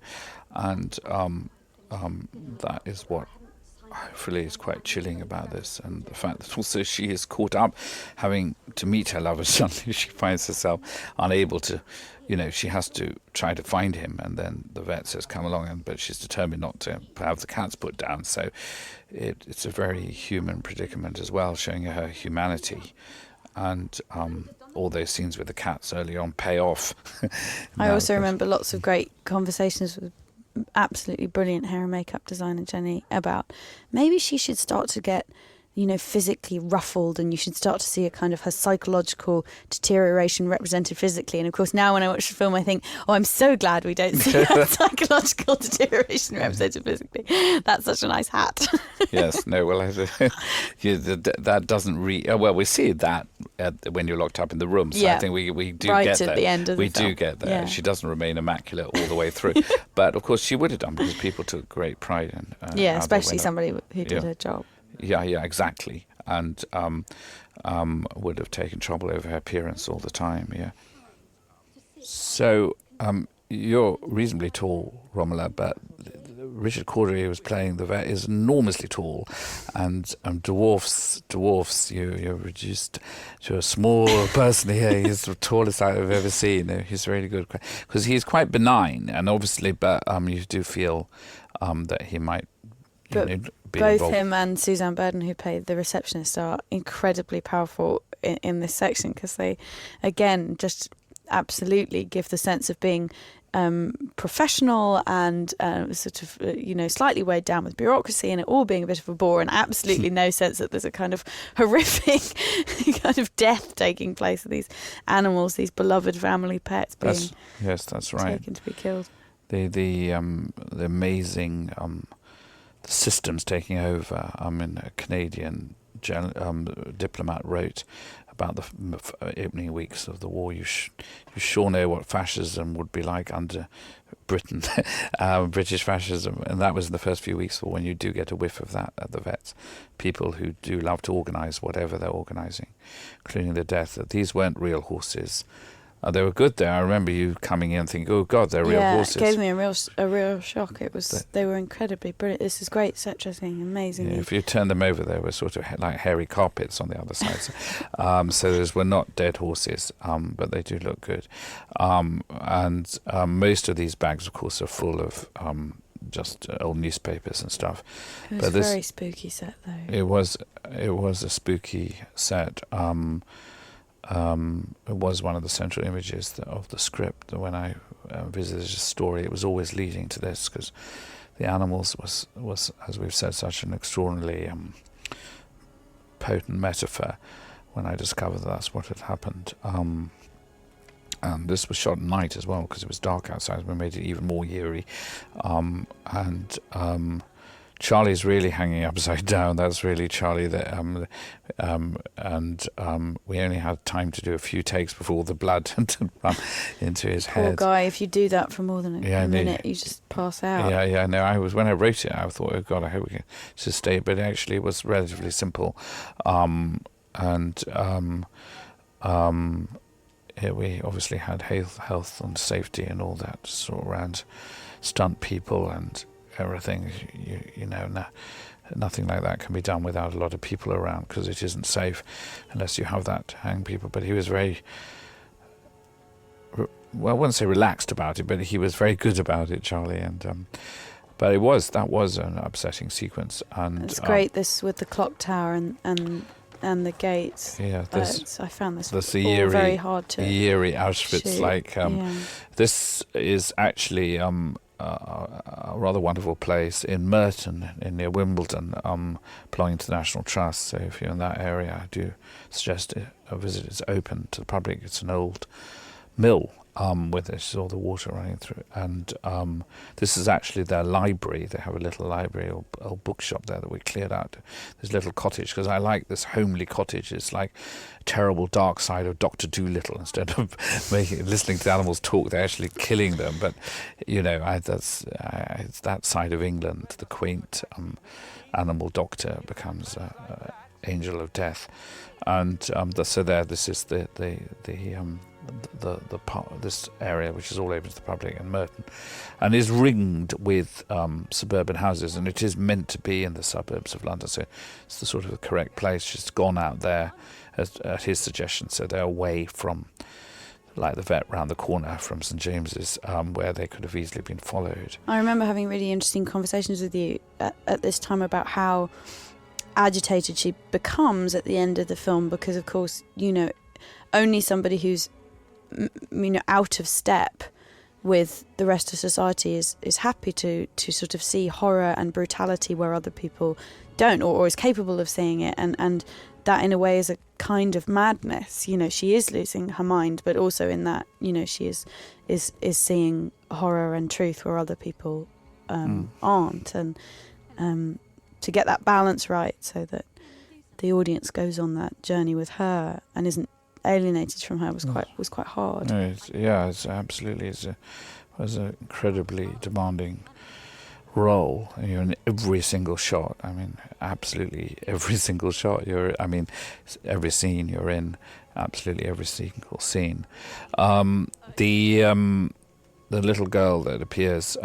And that is what hopefully is quite chilling about this, and the fact that also she is caught up having to meet her lover. Suddenly she finds herself unable to, she has to try to find him, and then the vet says come along, but she's determined not to have the cats put down. So it's a very human predicament as well, showing her humanity. And all those scenes with the cats early on pay off. I also remember lots of great conversations with absolutely brilliant hair and makeup designer Jenny about maybe she should start to get physically ruffled, and you should start to see a kind of her psychological deterioration represented physically. And of course now when I watch the film I think, I'm so glad we don't see her psychological deterioration represented physically. That's such a nice hat. Yes, no, well, that doesn't we see that when you're locked up in the room, so I think we do right get at there. The end of we the film. do get there. Yeah. She doesn't remain immaculate all the way through. But of course she would have done, because people took great pride in especially somebody who did her job. Yeah, exactly. And would have taken trouble over her appearance all the time, yeah. So you're reasonably tall, Romola, but Richard Cordery, who was playing the vet, is enormously tall, and dwarfs you're reduced to a small person here. He's the tallest I've ever seen. He's really good, because he's quite benign, and obviously, but you do feel that he might both him and Suzanne Burden, who played the receptionist, are incredibly powerful in this section, because they, again, just absolutely give the sense of being professional and sort of, slightly weighed down with bureaucracy, and it all being a bit of a bore, and absolutely no sense that there's a kind of horrific kind of death taking place with these animals, these beloved family pets being that's right, taken to be killed. The amazing the systems taking over. A Canadian diplomat wrote about the opening weeks of the war. You sure know what fascism would be like under Britain, British fascism, and that was in the first few weeks. Or when you do get a whiff of that at the vets, people who do love to organise whatever they're organising, including the death. These weren't real horses. They were good there. I remember you coming in and thinking, "Oh God, they're real horses." Yeah, it gave me a real shock. They were incredibly brilliant. This is great set dressing, amazing. Yeah, if you turn them over, they were sort of like hairy carpets on the other side. So those were not dead horses, but they do look good. And most of these bags, of course, are full of just old newspapers and stuff. It was a very spooky set, though. It was a spooky set. It was one of the central images of the script. When I visited the story, it was always leading to this, because the animals was, as we've said, such an extraordinarily potent metaphor. When I discovered that's what had happened, and this was shot at night as well, because it was dark outside. We made it even more eerie, and Charlie's really hanging upside down. That's really Charlie. And we only had time to do a few takes before all the blood had run into his head. Poor guy, if you do that for more than a minute, you just pass out. Yeah. No, when I wrote it, I thought, oh God, I hope we can just stay. But it actually was relatively simple, we obviously had health and safety and all that sort of around stunt people and everything, nothing like that can be done without a lot of people around, because it isn't safe unless you have that to hang people. But he was very, well, I wouldn't say relaxed about it, but he was very good about it, Charlie. And but that was an upsetting sequence. And it's great, this with the clock tower and the gates. Yeah, I found this all eerie, very hard to eerie Auschwitz. shoot. This is actually a rather wonderful place in Merton, near Wimbledon, belonging to the National Trust. So if you're in that area, I do suggest a visit. It's open to the public. It's an old mill with all the water running through. And this is actually their library. They have a little library or bookshop there that we cleared out. This little cottage, because I like this homely cottage. It's like a terrible dark side of Dr. Dolittle. Instead of listening to the animals talk, they're actually killing them. But, it's that side of England. The quaint animal doctor becomes angel of death. And this is the part of this area which is all open to the public in Merton, and is ringed with suburban houses, and it is meant to be in the suburbs of London, so it's the sort of the correct place. She's gone out there at his suggestion, so they're away from, like, the vet round the corner from St James's, where they could have easily been followed. I remember having really interesting conversations with you at this time about how agitated she becomes at the end of the film, because of course, only somebody who's out of step with the rest of society is happy to sort of see horror and brutality where other people don't, or is capable of seeing it, and that in a way is a kind of madness. She is losing her mind, but also in that she is seeing horror and truth where other people aren't, and to get that balance right so that the audience goes on that journey with her and isn't alienated from her was quite hard. No, it's absolutely it was an incredibly demanding role. You're in every single shot. I mean, absolutely every single shot. Every scene you're in. Absolutely every single scene. The little girl that appears,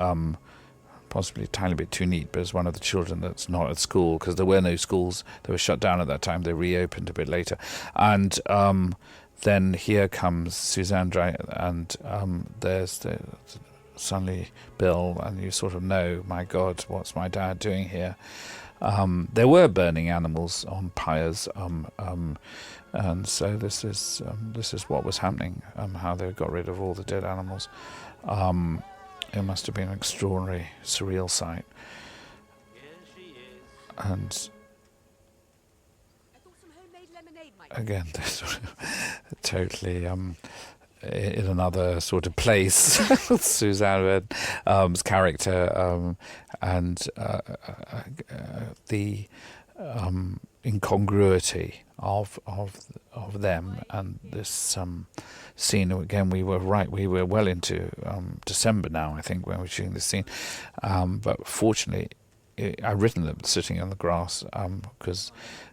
possibly a tiny bit too neat, but as one of the children that's not at school, because there were no schools. They were shut down at that time. They reopened a bit later. And then here comes Suzanne and there's suddenly Bill, and you sort of know, my God, what's my dad doing here? There were burning animals on pyres, and so this is what was happening, how they got rid of all the dead animals. It must have been an extraordinary, surreal sight. And again, they're sort of totally in another sort of place. Suzanne's character, and the incongruity of them and this scene. Again, we were well into December now, I think, when we were shooting this scene, but fortunately I'd written them sitting on the grass,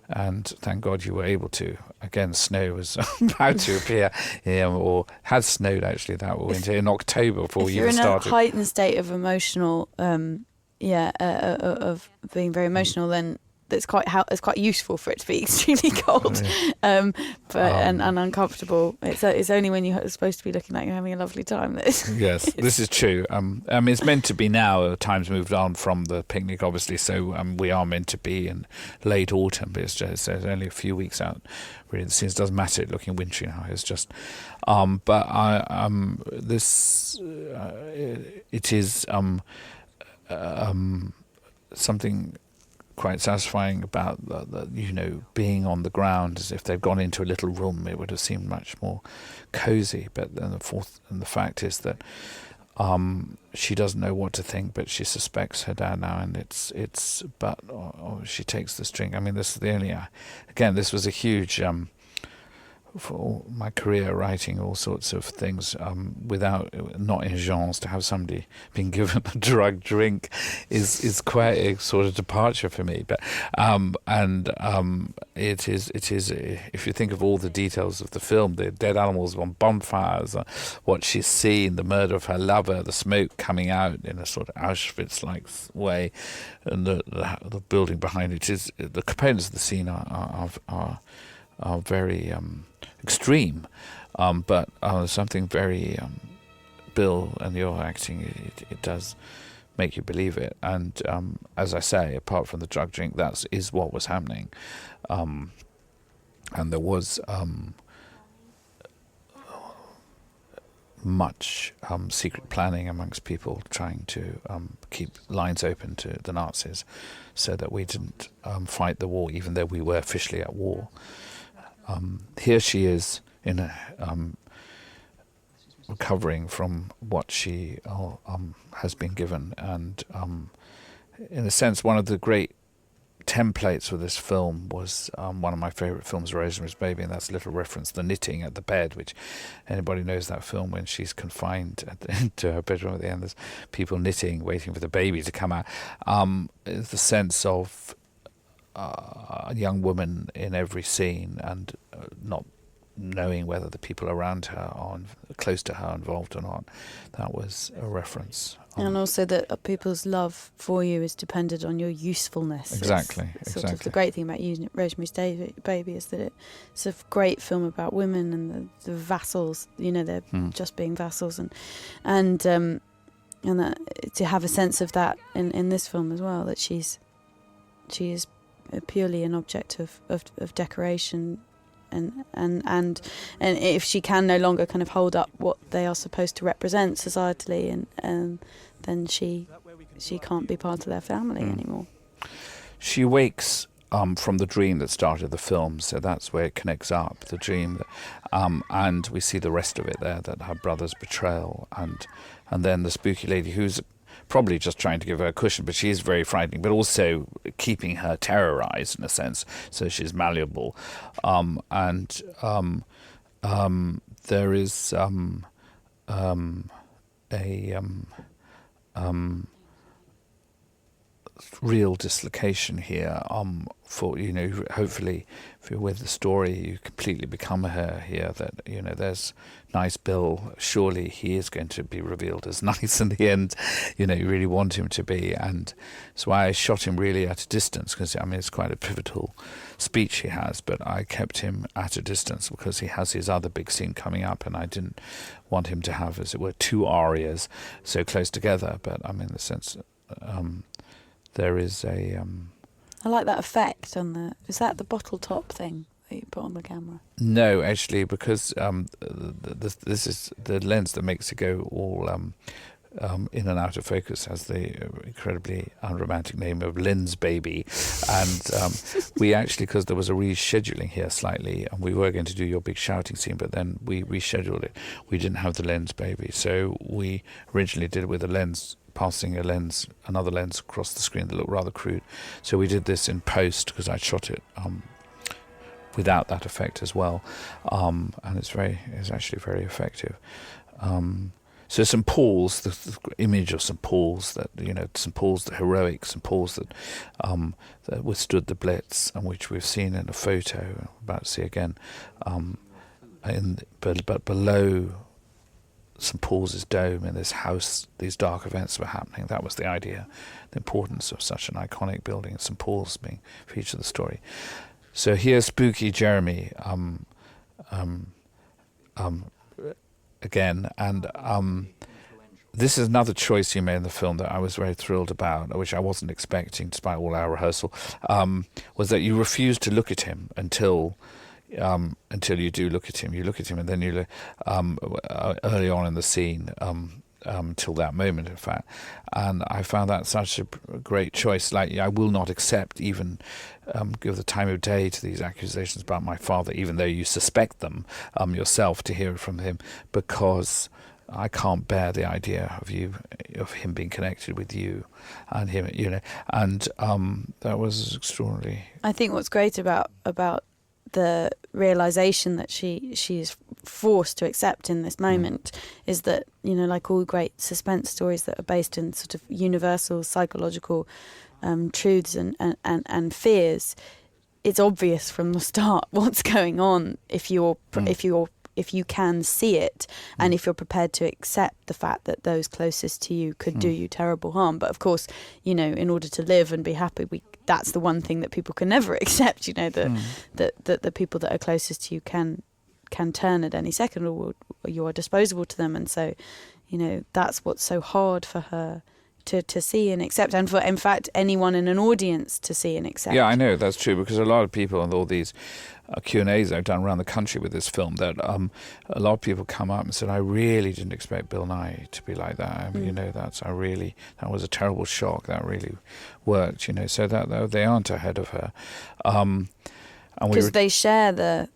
and thank God you were able to. Again, snow was about to appear, or had snowed actually that winter in October before we even started. If you're in a heightened state of emotional, of being very emotional, then it's quite useful for it to be extremely cold, and uncomfortable. It's only when you're supposed to be looking like you're having a lovely time that yes, this is true. It's meant to be now. Time's moved on from the picnic, obviously, so we are meant to be in late autumn, but it's only a few weeks out. Really, the scenes doesn't matter. It looking wintry now. It's just, it is something quite satisfying about being on the ground. As if they'd gone into a little room, it would have seemed much more cozy. But then the fact is that she doesn't know what to think, but she suspects her dad now, and she takes the string. I mean, this is the only. Again, this was a huge for my career writing all sorts of things not in genres, to have somebody being given a drug drink is quite a sort of departure for me. But it is if you think of all the details of the film, the dead animals on bonfires, what she's seen, the murder of her lover, the smoke coming out in a sort of Auschwitz-like way, and the building behind it, is the components of the scene are very extreme, but something very Bill and your acting, it does make you believe it. And as I say, apart from the drug drink, that is what was happening, and there was much secret planning amongst people trying to keep lines open to the Nazis, so that we didn't fight the war, even though we were officially at war. Here she is in recovering from what she has been given, and in a sense, one of the great templates for this film was one of my favourite films, Rosemary's Baby, and that's a little reference, the knitting at the bed, which anybody knows that film, when she's confined to her bedroom at the end, there's people knitting, waiting for the baby to come out. The sense of a young woman in every scene, and not knowing whether the people around her are close to her involved or not. That was a reference. And also that people's love for you is dependent on your usefulness. Exactly. It's sort of the great thing about using Rosemary's Baby is that it's a great film about women and the vassals. You know, they're just being vassals, and that, to have a sense of that in this film as well, that she is purely an object of decoration, and if she can no longer kind of hold up what they are supposed to represent societally, and then she can't be part of their family anymore. She wakes from the dream that started the film, so that's where it connects up, the dream, and we see the rest of it there, that her brother's betrayal, and then the spooky lady who's probably just trying to give her a cushion, but she is very frightening, but also keeping her terrorized in a sense, so she's malleable. There is a real dislocation here, for, you know, hopefully if you're with the story you completely become her here, that, you know, there's nice Bill, surely he is going to be revealed as nice in the end, you know, you really want him to be, and that's why I shot him really at a distance, because I mean it's quite a pivotal speech he has, but I kept him at a distance because he has his other big scene coming up, and I didn't want him to have, as it were, two arias so close together. But I mean, in the sense there is a I like that effect on the. Is that the bottle top thing that you put on the camera? No, actually, because this is the lens that makes it go all in and out of focus, has the incredibly unromantic name of Lens Baby, and we actually, because there was a rescheduling here slightly, and we were going to do your big shouting scene, but then we rescheduled it. We didn't have the Lens Baby, so we originally did it with a lens, passing another lens across the screen that looked rather crude. So we did this in post, because I shot it without that effect as well, and it's actually very effective. So St. Paul's, the image of St. Paul's, that, you know, St. Paul's, the heroic St. Paul's that withstood the Blitz, and which we've seen in a photo, I'm about to see again, but below St. Paul's dome, in this house, these dark events were happening. That was the idea, the importance of such an iconic building, and St. Paul's being featured in the story. So here's spooky Jeremy again, and this is another choice you made in the film that I was very thrilled about, which I wasn't expecting despite all our rehearsal, was that you refused to look at him until you do look at him. You look at him, and then you look early on in the scene, till that moment, in fact. And I found that such a great choice. Like, I will not accept, even give the time of day to these accusations about my father, even though you suspect them yourself, to hear it from him, because I can't bear the idea of him being connected with you and him, and that was extraordinary. I think what's great about the realization that she is forced to accept in this moment is that, you know, like all great suspense stories that are based in sort of universal psychological truths and fears, it's obvious from the start what's going on if you can see it, and if you're prepared to accept the fact that those closest to you could do you terrible harm. But of course, you know, in order to live and be happy, that's the one thing that people can never accept. You know, that the people that are closest to you can turn at any second, or you are disposable to them. And so, you know, that's what's so hard for her to see and accept, and for, in fact, anyone in an audience to see and accept. Yeah, I know, that's true, because a lot of people, and all these Q&As I've done around the country with this film, that a lot of people come up and said, I really didn't expect Bill Nighy to be like that. I mean, you know, that was a terrible shock. That really worked, you know, so that they aren't ahead of her. Because they share the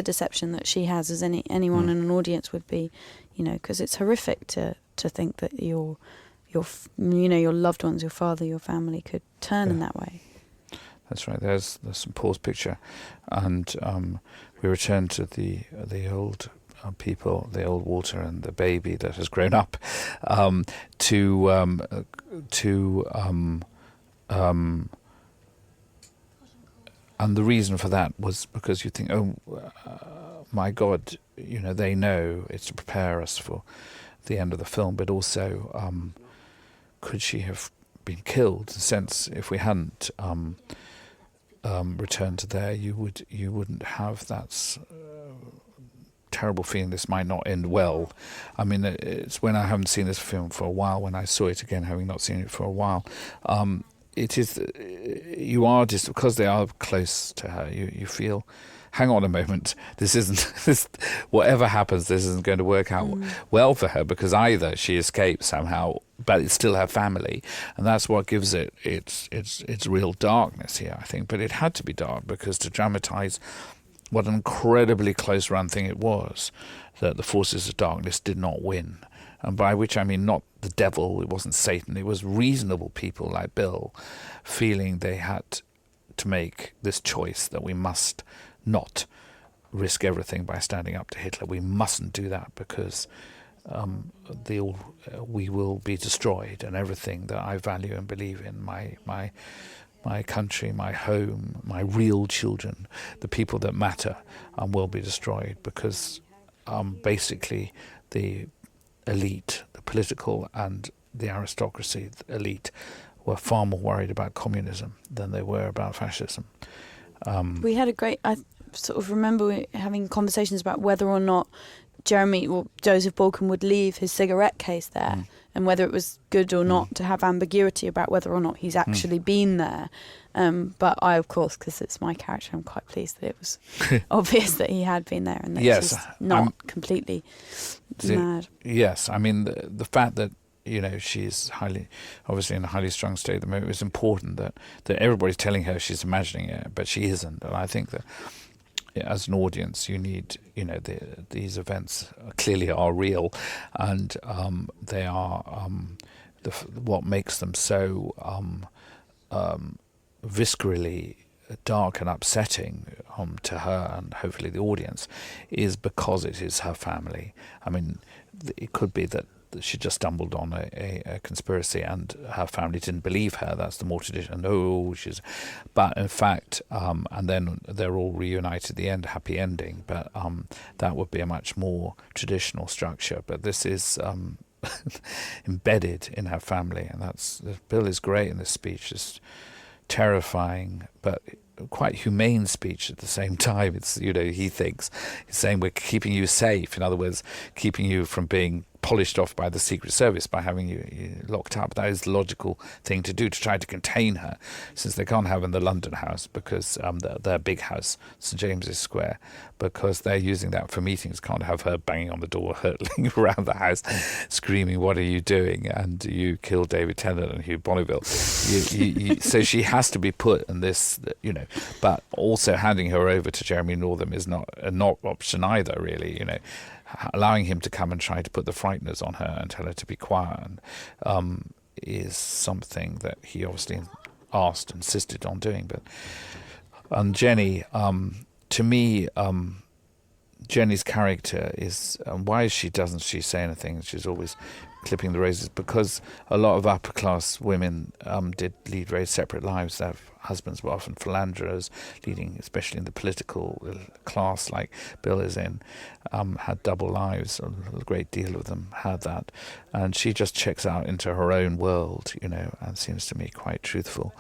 deception that she has, as anyone in an audience would be, you know, because it's horrific to think that your loved ones, your father, your family could turn in that way. That's right. There's some Paul's picture, and we return to the old people, the old Walter and the baby that has grown up, and the reason for that was because you think, my God, you know, they know it's to prepare us for the end of the film, but also, could she have been killed? Since if we hadn't returned to there, you wouldn't have that terrible feeling this might not end well. I mean, it's when I haven't seen this film for a while, when I saw it again, having not seen it for a while, it is, you are just, because they are close to her, you feel, hang on a moment, whatever happens, this isn't going to work out well for her, because either she escapes somehow, but it's still her family, and that's what gives it its real darkness here, I think. But it had to be dark, because to dramatise what an incredibly close run thing it was, that the forces of darkness did not win. And by which I mean not the devil, it wasn't Satan, it was reasonable people like Bill feeling they had to make this choice, that we must not risk everything by standing up to Hitler. We mustn't do that, because we will be destroyed, and everything that I value and believe in, my country, my home, my real children, the people that matter, will be destroyed, because basically the elite, the political and the aristocracy, the elite, were far more worried about communism than they were about fascism. We had I sort of remember having conversations about whether or not Jeremy or Joseph Balkan would leave his cigarette case there, and whether it was good or not to have ambiguity about whether or not he's actually been there. But I, of course, because it's my character, I'm quite pleased that it was obvious that he had been there, and that he's not completely mad. Yes, I mean, the fact that, you know, she's obviously in a highly strung state at the moment, it's important that everybody's telling her she's imagining it, but she isn't. And I think that as an audience, you need, you know, these events clearly are real, and they are what makes them so viscerally dark and upsetting to her and hopefully the audience, is because it is her family. I mean, it could be that she just stumbled on a conspiracy and her family didn't believe her. That's the more traditional. No, but in fact, and then they're all reunited at the end, happy ending. But that would be a much more traditional structure. But this is embedded in her family, and Bill is great in this speech. It's terrifying, but quite humane speech at the same time. It's, you know, he's saying we're keeping you safe. In other words, keeping you from being polished off by the Secret Service by having you locked up. That is the logical thing to do, to try to contain her, since they can't have her in the London house, because their big house, St James's Square, because they're using that for meetings. Can't have her banging on the door, hurtling around the house, screaming, "What are you doing?" and "You killed David Tennant and Hugh Bonneville." So she has to be put in this, you know. But also handing her over to Jeremy Northam is not an option either, really. You know, allowing him to come and try to put the frighteners on her and tell her to be quiet is something that he obviously insisted on doing. But Jenny to me, Jenny's character is why doesn't she say anything? She's always clipping the roses, because a lot of upper class women did lead very separate lives. Their husbands were often philanderers, leading, especially in the political class like Bill is in, had double lives. A great deal of them had that, and she just checks out into her own world, and seems to me quite truthful.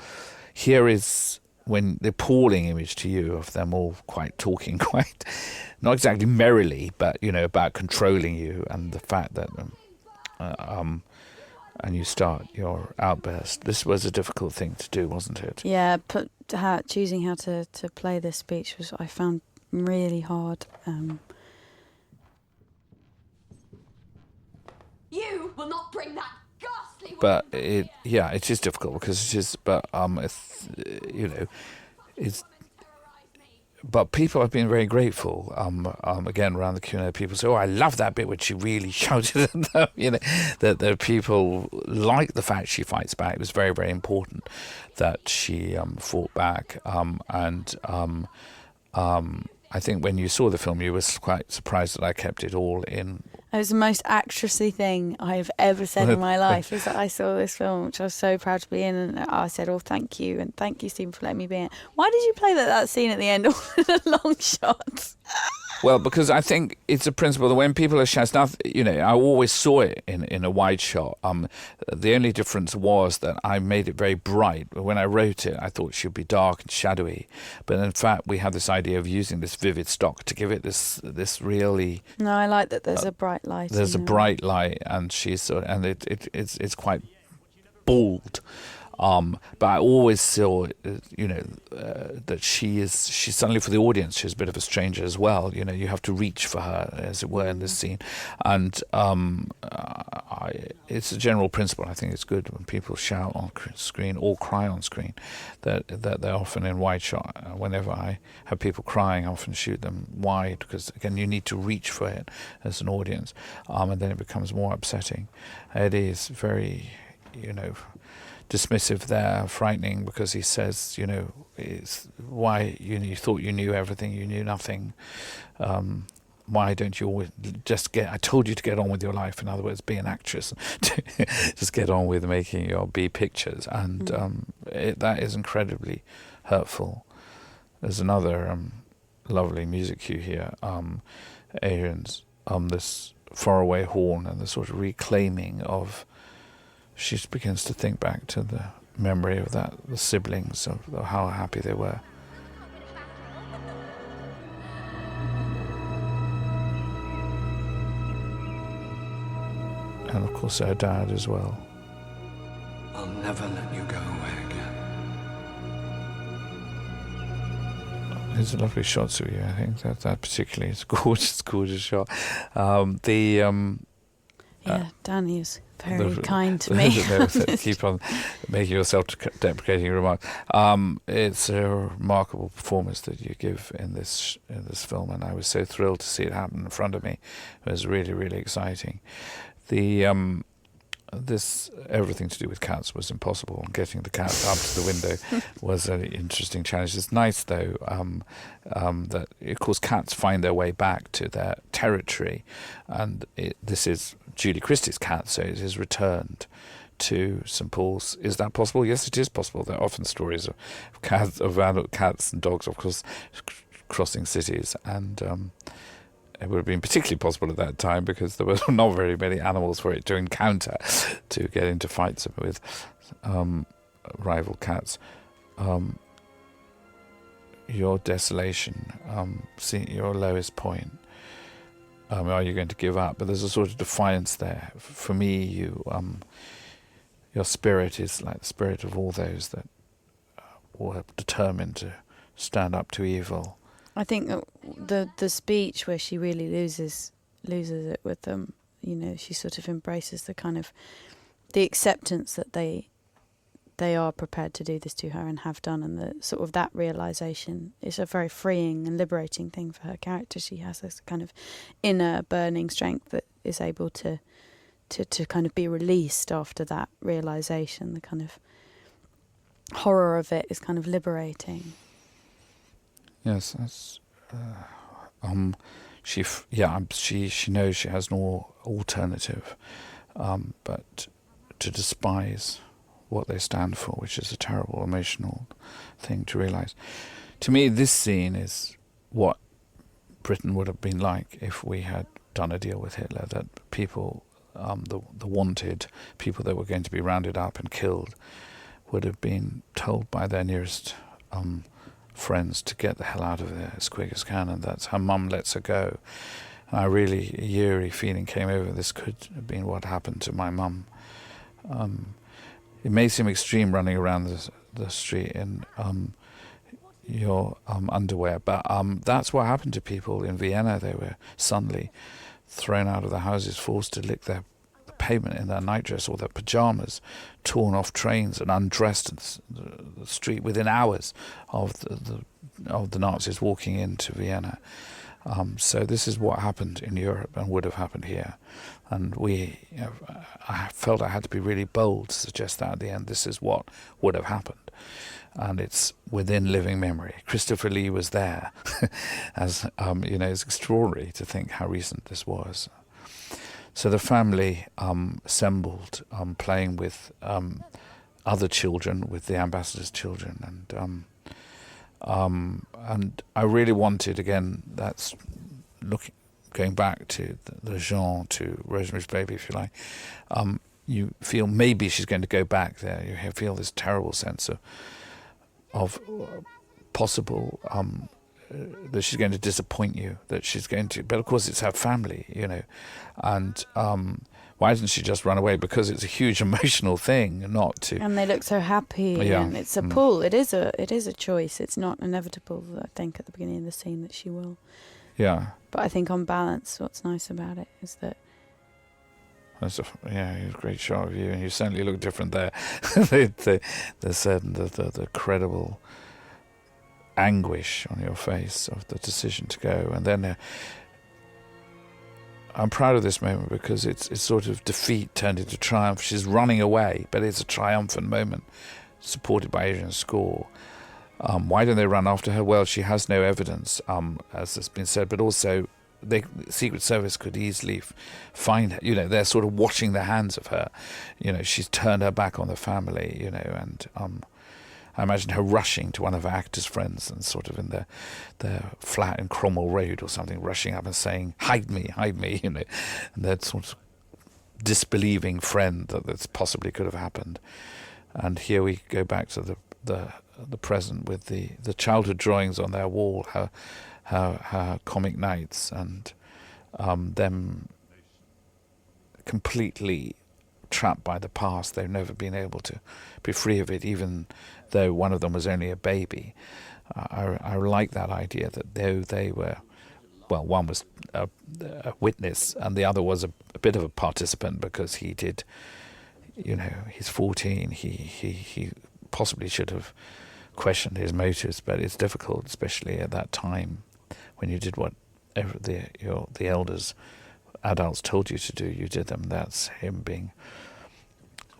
Here is when the appalling image to you of them all talking quite, not exactly merrily, but about controlling you, and the fact that and you start your outburst. This was a difficult thing to do, wasn't it? Yeah, choosing how to play this speech I found really hard. You will not bring that ghastly. But it is difficult because it is. But it's. But people have been very grateful. Again, around the Q&A, people say, "Oh, I love that bit when she really shouted at them." That the people like the fact she fights back. It was very, very important that she fought back. I think when you saw the film, you were quite surprised that I kept it all in. It was the most actressy thing I have ever said in my life, is that I saw this film, which I was so proud to be in, and I said, "Oh, thank you," and thank you, Stephen, for letting me be in it. Why did you play that scene at the end all in a long shot? Well, because I think it's a principle that when people are shouting, I always saw it in a wide shot. The only difference was that I made it very bright. When I wrote it, I thought she would be dark and shadowy. But in fact, we have this idea of using this vivid stock to give it this really. No, I like that there's a bright light. There's a bright light, and she's it's quite bold. But I always saw, that she's suddenly, for the audience, she's a bit of a stranger as well. You have to reach for her, as it were, in this scene. And it's a general principle. I think it's good when people shout on screen or cry on screen, that they're often in wide shot. Whenever I have people crying, I often shoot them wide, because, again, you need to reach for it as an audience. And then it becomes more upsetting. It is very, dismissive there, frightening, because he says, it's why you thought you knew everything, you knew nothing. Why don't you always I told you to get on with your life. In other words, be an actress. Just get on with making your B pictures. And that is incredibly hurtful. There's another lovely music cue here. Adrian's this faraway horn and the sort of reclaiming of. She begins to think back to the memory of the siblings, of how happy they were. And of course her dad as well. I'll never let you go away again. There's a lovely shot, Suya. I think that particularly is a gorgeous shot. Danny is very kind to me. Keep on making your self-deprecating remarks. It's a remarkable performance that you give in this film, and I was so thrilled to see it happen in front of me. It was really, really exciting. This everything to do with cats was impossible, and getting the cats up to the window was an interesting challenge. It's nice, though, that, of course, cats find their way back to their territory, and this is Julie Christie's cat, so it is returned to St Paul's. Is that possible? Yes, it is possible. There are often stories of adult cats and dogs, of course, crossing cities, and it would have been particularly possible at that time because there were not very many animals for it to encounter to get into fights with rival cats. Your desolation, seeing your lowest point. Are you going to give up? But there's a sort of defiance there. For me, your spirit is like the spirit of all those that were determined to stand up to evil. I think the speech where she really loses it with them, she sort of embraces the kind of the acceptance that they are prepared to do this to her and have done, and the sort of that realization is a very freeing and liberating thing for her character. She has this kind of inner burning strength that is able to kind of be released after that realization. The kind of horror of it is kind of liberating. Yes, that's she knows she has no alternative, but to despise what they stand for, which is a terrible emotional thing to realise. To me, this scene is what Britain would have been like if we had done a deal with Hitler, that people, the wanted people that were going to be rounded up and killed, would have been told by their nearest friends to get the hell out of there as quick as can, and that's her mum lets her go. And a eerie feeling came over. This could have been what happened to my mum. It may seem extreme running around the street in your underwear, but that's what happened to people in Vienna. They were suddenly thrown out of their houses, forced to lick the pavement in their nightdress or their pyjamas, torn off trains and undressed in the street within hours of the Nazis walking into Vienna. So this is what happened in Europe and would have happened here. And I felt I had to be really bold to suggest that at the end, this is what would have happened. And it's within living memory. Christopher Lee was there. As it's extraordinary to think how recent this was. So the family assembled, playing with other children, with the ambassador's children, and I really wanted, again, that's going back to the Jean, to Rosemary's Baby, if you like. You feel maybe she's going to go back there. You feel this terrible sense of possible that she's going to disappoint you, that she's going to, but of course it's her family, and why didn't she just run away? Because it's a huge emotional thing not to. And they look so happy, and it's a pull. It is a choice. It's not inevitable, I think, at the beginning of the scene that she will. Yeah. But I think on balance, what's nice about it is that. That's a great shot of you, and you certainly look different there. the credible anguish on your face of the decision to go, and then I'm proud of this moment because it's sort of defeat turned into triumph. She's running away, but it's a triumphant moment, supported by Adrian Score. Why don't they run after her? Well, she has no evidence, as has been said, but also the Secret Service could easily find her. They're sort of washing their hands of her. She's turned her back on the family, and I imagine her rushing to one of her actors' friends and sort of in their flat in Cromwell Road or something, rushing up and saying, hide me, and that sort of disbelieving friend that this possibly could have happened. And here we go back to the present with the childhood drawings on their wall, her comic nights, and them completely trapped by the past. They've never been able to be free of it, even though one of them was only a baby. I like that idea that though they were, well, one was a witness and the other was a bit of a participant because he did, he's 14, he possibly should have questioned his motives, but it's difficult, especially at that time when you did what the elders, adults told you to do, you did them. That's him being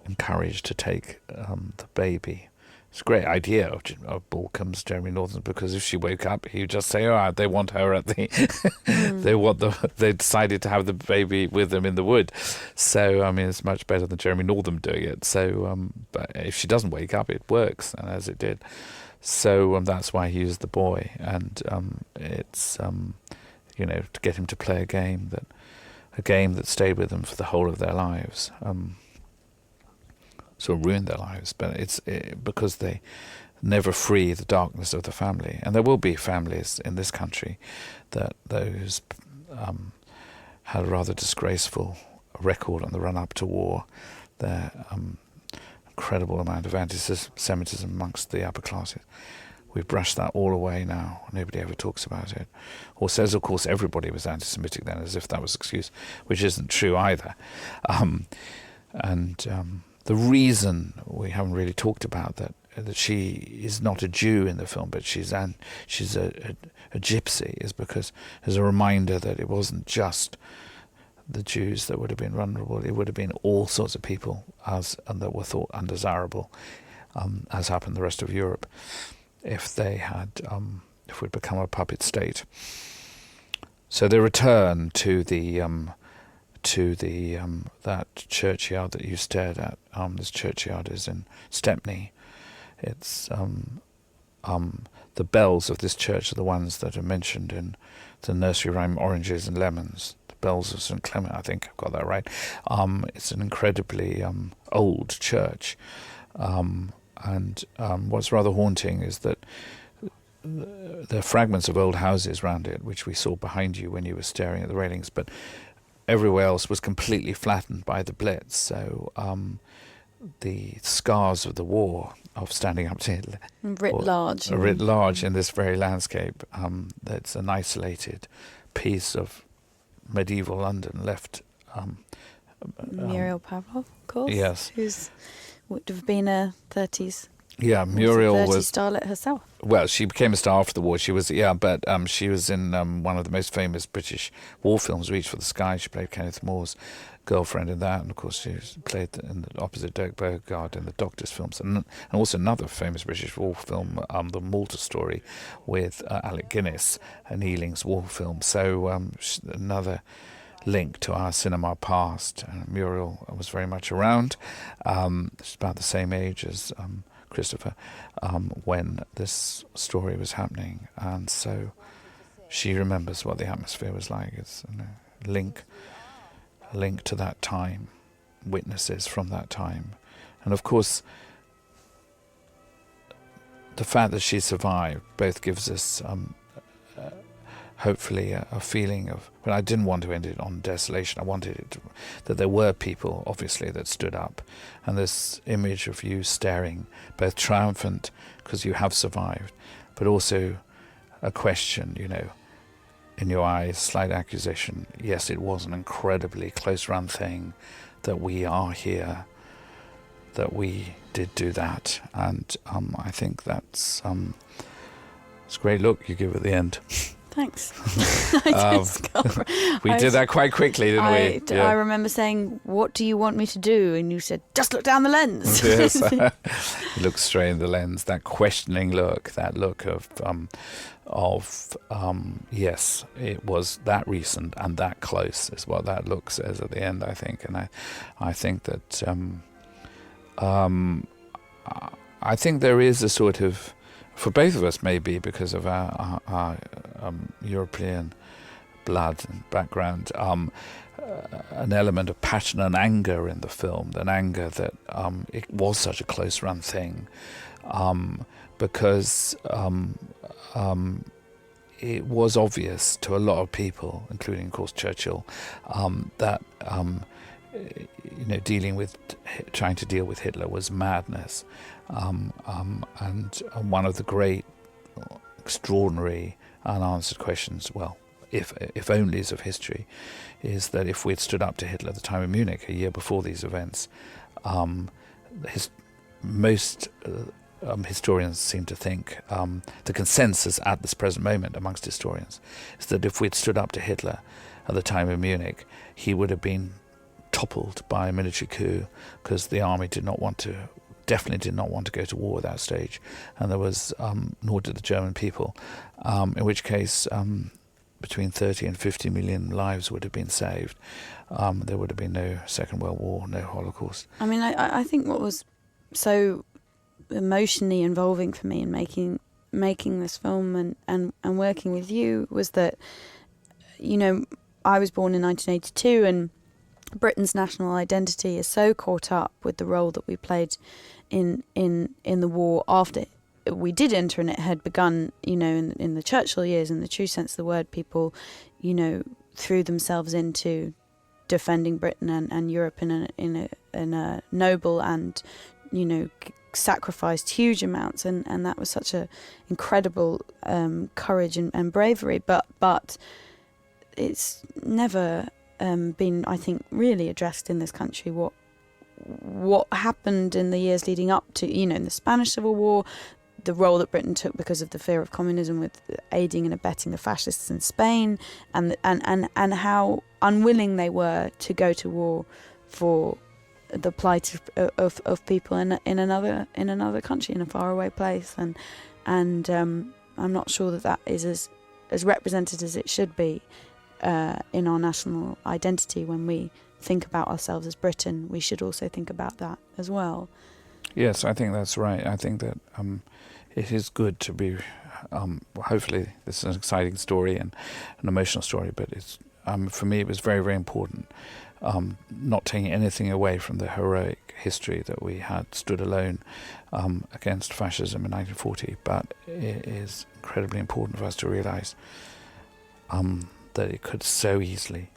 encouraged to take the baby. It's a great idea of Balcom's, Jeremy Northam, because if she woke up, he would just say, "Oh, they want her at the, they decided to have the baby with them in the wood." So it's much better than Jeremy Northam doing it. So, but if she doesn't wake up, it works, and as it did. So that's why he used the boy, and it's to get him to play a game that stayed with them for the whole of their lives. Sort of ruined their lives, but it's because they never free the darkness of the family. And there will be families in this country that those had a rather disgraceful record on the run-up to war. Their incredible amount of anti-Semitism amongst the upper classes. We've brushed that all away now. Nobody ever talks about it. Or says, of course, everybody was anti-Semitic then, as if that was an excuse, which isn't true either. The reason we haven't really talked about that she is not a Jew in the film, but she's a gypsy, is because as a reminder that it wasn't just the Jews that would have been vulnerable, it would have been all sorts of people and that were thought undesirable, as happened in the rest of Europe, if they had if we'd become a puppet state. So they return to that churchyard that you stared at. This churchyard is in Stepney. It's the bells of this church are the ones that are mentioned in the nursery rhyme Oranges and Lemons. The bells of St. Clement, I think I've got that right. It's an incredibly old church. And what's rather haunting is that there are fragments of old houses around it, which we saw behind you when you were staring at the railings, but everywhere else was completely flattened by the Blitz. So the scars of the war, of standing up to Hitler, Writ large in this very landscape, that's an isolated piece of medieval London left. Muriel Pavlov, of course. Yes. Who's would have been a 30s. Yeah, Muriel was 30s starlet herself. Well, she became a star after the war. She was, but she was in one of the most famous British war films, Reach for the Sky. She played Kenneth More's girlfriend in that, and of course she played in the opposite Dirk Bogarde in the Doctor's films, and also another famous British war film, The Malta Story, with Alec Guinness, and Ealing's war film. So another link to our cinema past. Muriel was very much around. She's about the same age as Christopher when this story was happening, and so she remembers what the atmosphere was like. It's a link to that time, witnesses from that time, and of course the fact that she survived both gives us hopefully a feeling of, but I didn't want to end it on desolation. I wanted it that there were people, obviously, that stood up. And this image of you staring, both triumphant because you have survived, but also a question, in your eyes, slight accusation. Yes, it was an incredibly close-run thing that we are here, that we did do that. And I think it's a great look you give at the end. Thanks. We did that quite quickly, didn't we? Yeah. I remember saying, "What do you want me to do?" And you said, "Just look down the lens." Yes. Look straight in the lens. That questioning look. That look of yes, it was that recent and that close is what that look says at the end, I think. And I think that I think there is a sort of, for both of us maybe because of our European blood and background, an element of passion and anger in the film, an anger that it was such a close-run thing, because it was obvious to a lot of people, including, of course, Churchill, that trying to deal with Hitler was madness, and one of the great, extraordinary, unanswered questions, well, if onlys of history, is that if we'd stood up to Hitler at the time of Munich, a year before these events, most historians seem to think, the consensus at this present moment amongst historians, is that if we'd stood up to Hitler at the time of Munich, he would have been toppled by a military coup, because the army definitely did not want to go to war at that stage, and there was, nor did the German people, in which case between 30 and 50 million lives would have been saved. There would have been no Second World War, no Holocaust. I mean, I think what was so emotionally involving for me in making this film and working with you was that, I was born in 1982, and Britain's national identity is so caught up with the role that we played in the war after we did enter, and it had begun, in the Churchill years, in the true sense of the word. People, threw themselves into defending Britain and Europe in a noble and, sacrificed huge amounts, and that was such a incredible courage and bravery. But it's never been, I think, really addressed in this country what happened in the years leading up to, in the Spanish Civil War, the role that Britain took because of the fear of communism with aiding and abetting the fascists in Spain, and how unwilling they were to go to war for the plight of people in another country, in a faraway place, and I'm not sure that is as represented as it should be in our national identity. When we think about ourselves as Britain, we should also think about that as well. Yes, I think that's right. I think that it is good to be. Hopefully, this is an exciting story and an emotional story, but it's for me it was very, very important. Not taking anything away from the heroic history that we had stood alone against fascism in 1940, but it is incredibly important for us to realise that it could so easily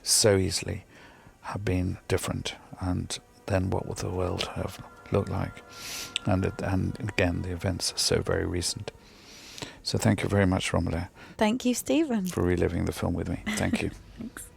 have been different, and then what would the world have looked like? And again, the events are so very recent. So thank you very much, Romola. Thank you, Stephen. For reliving the film with me. Thank you. Thanks.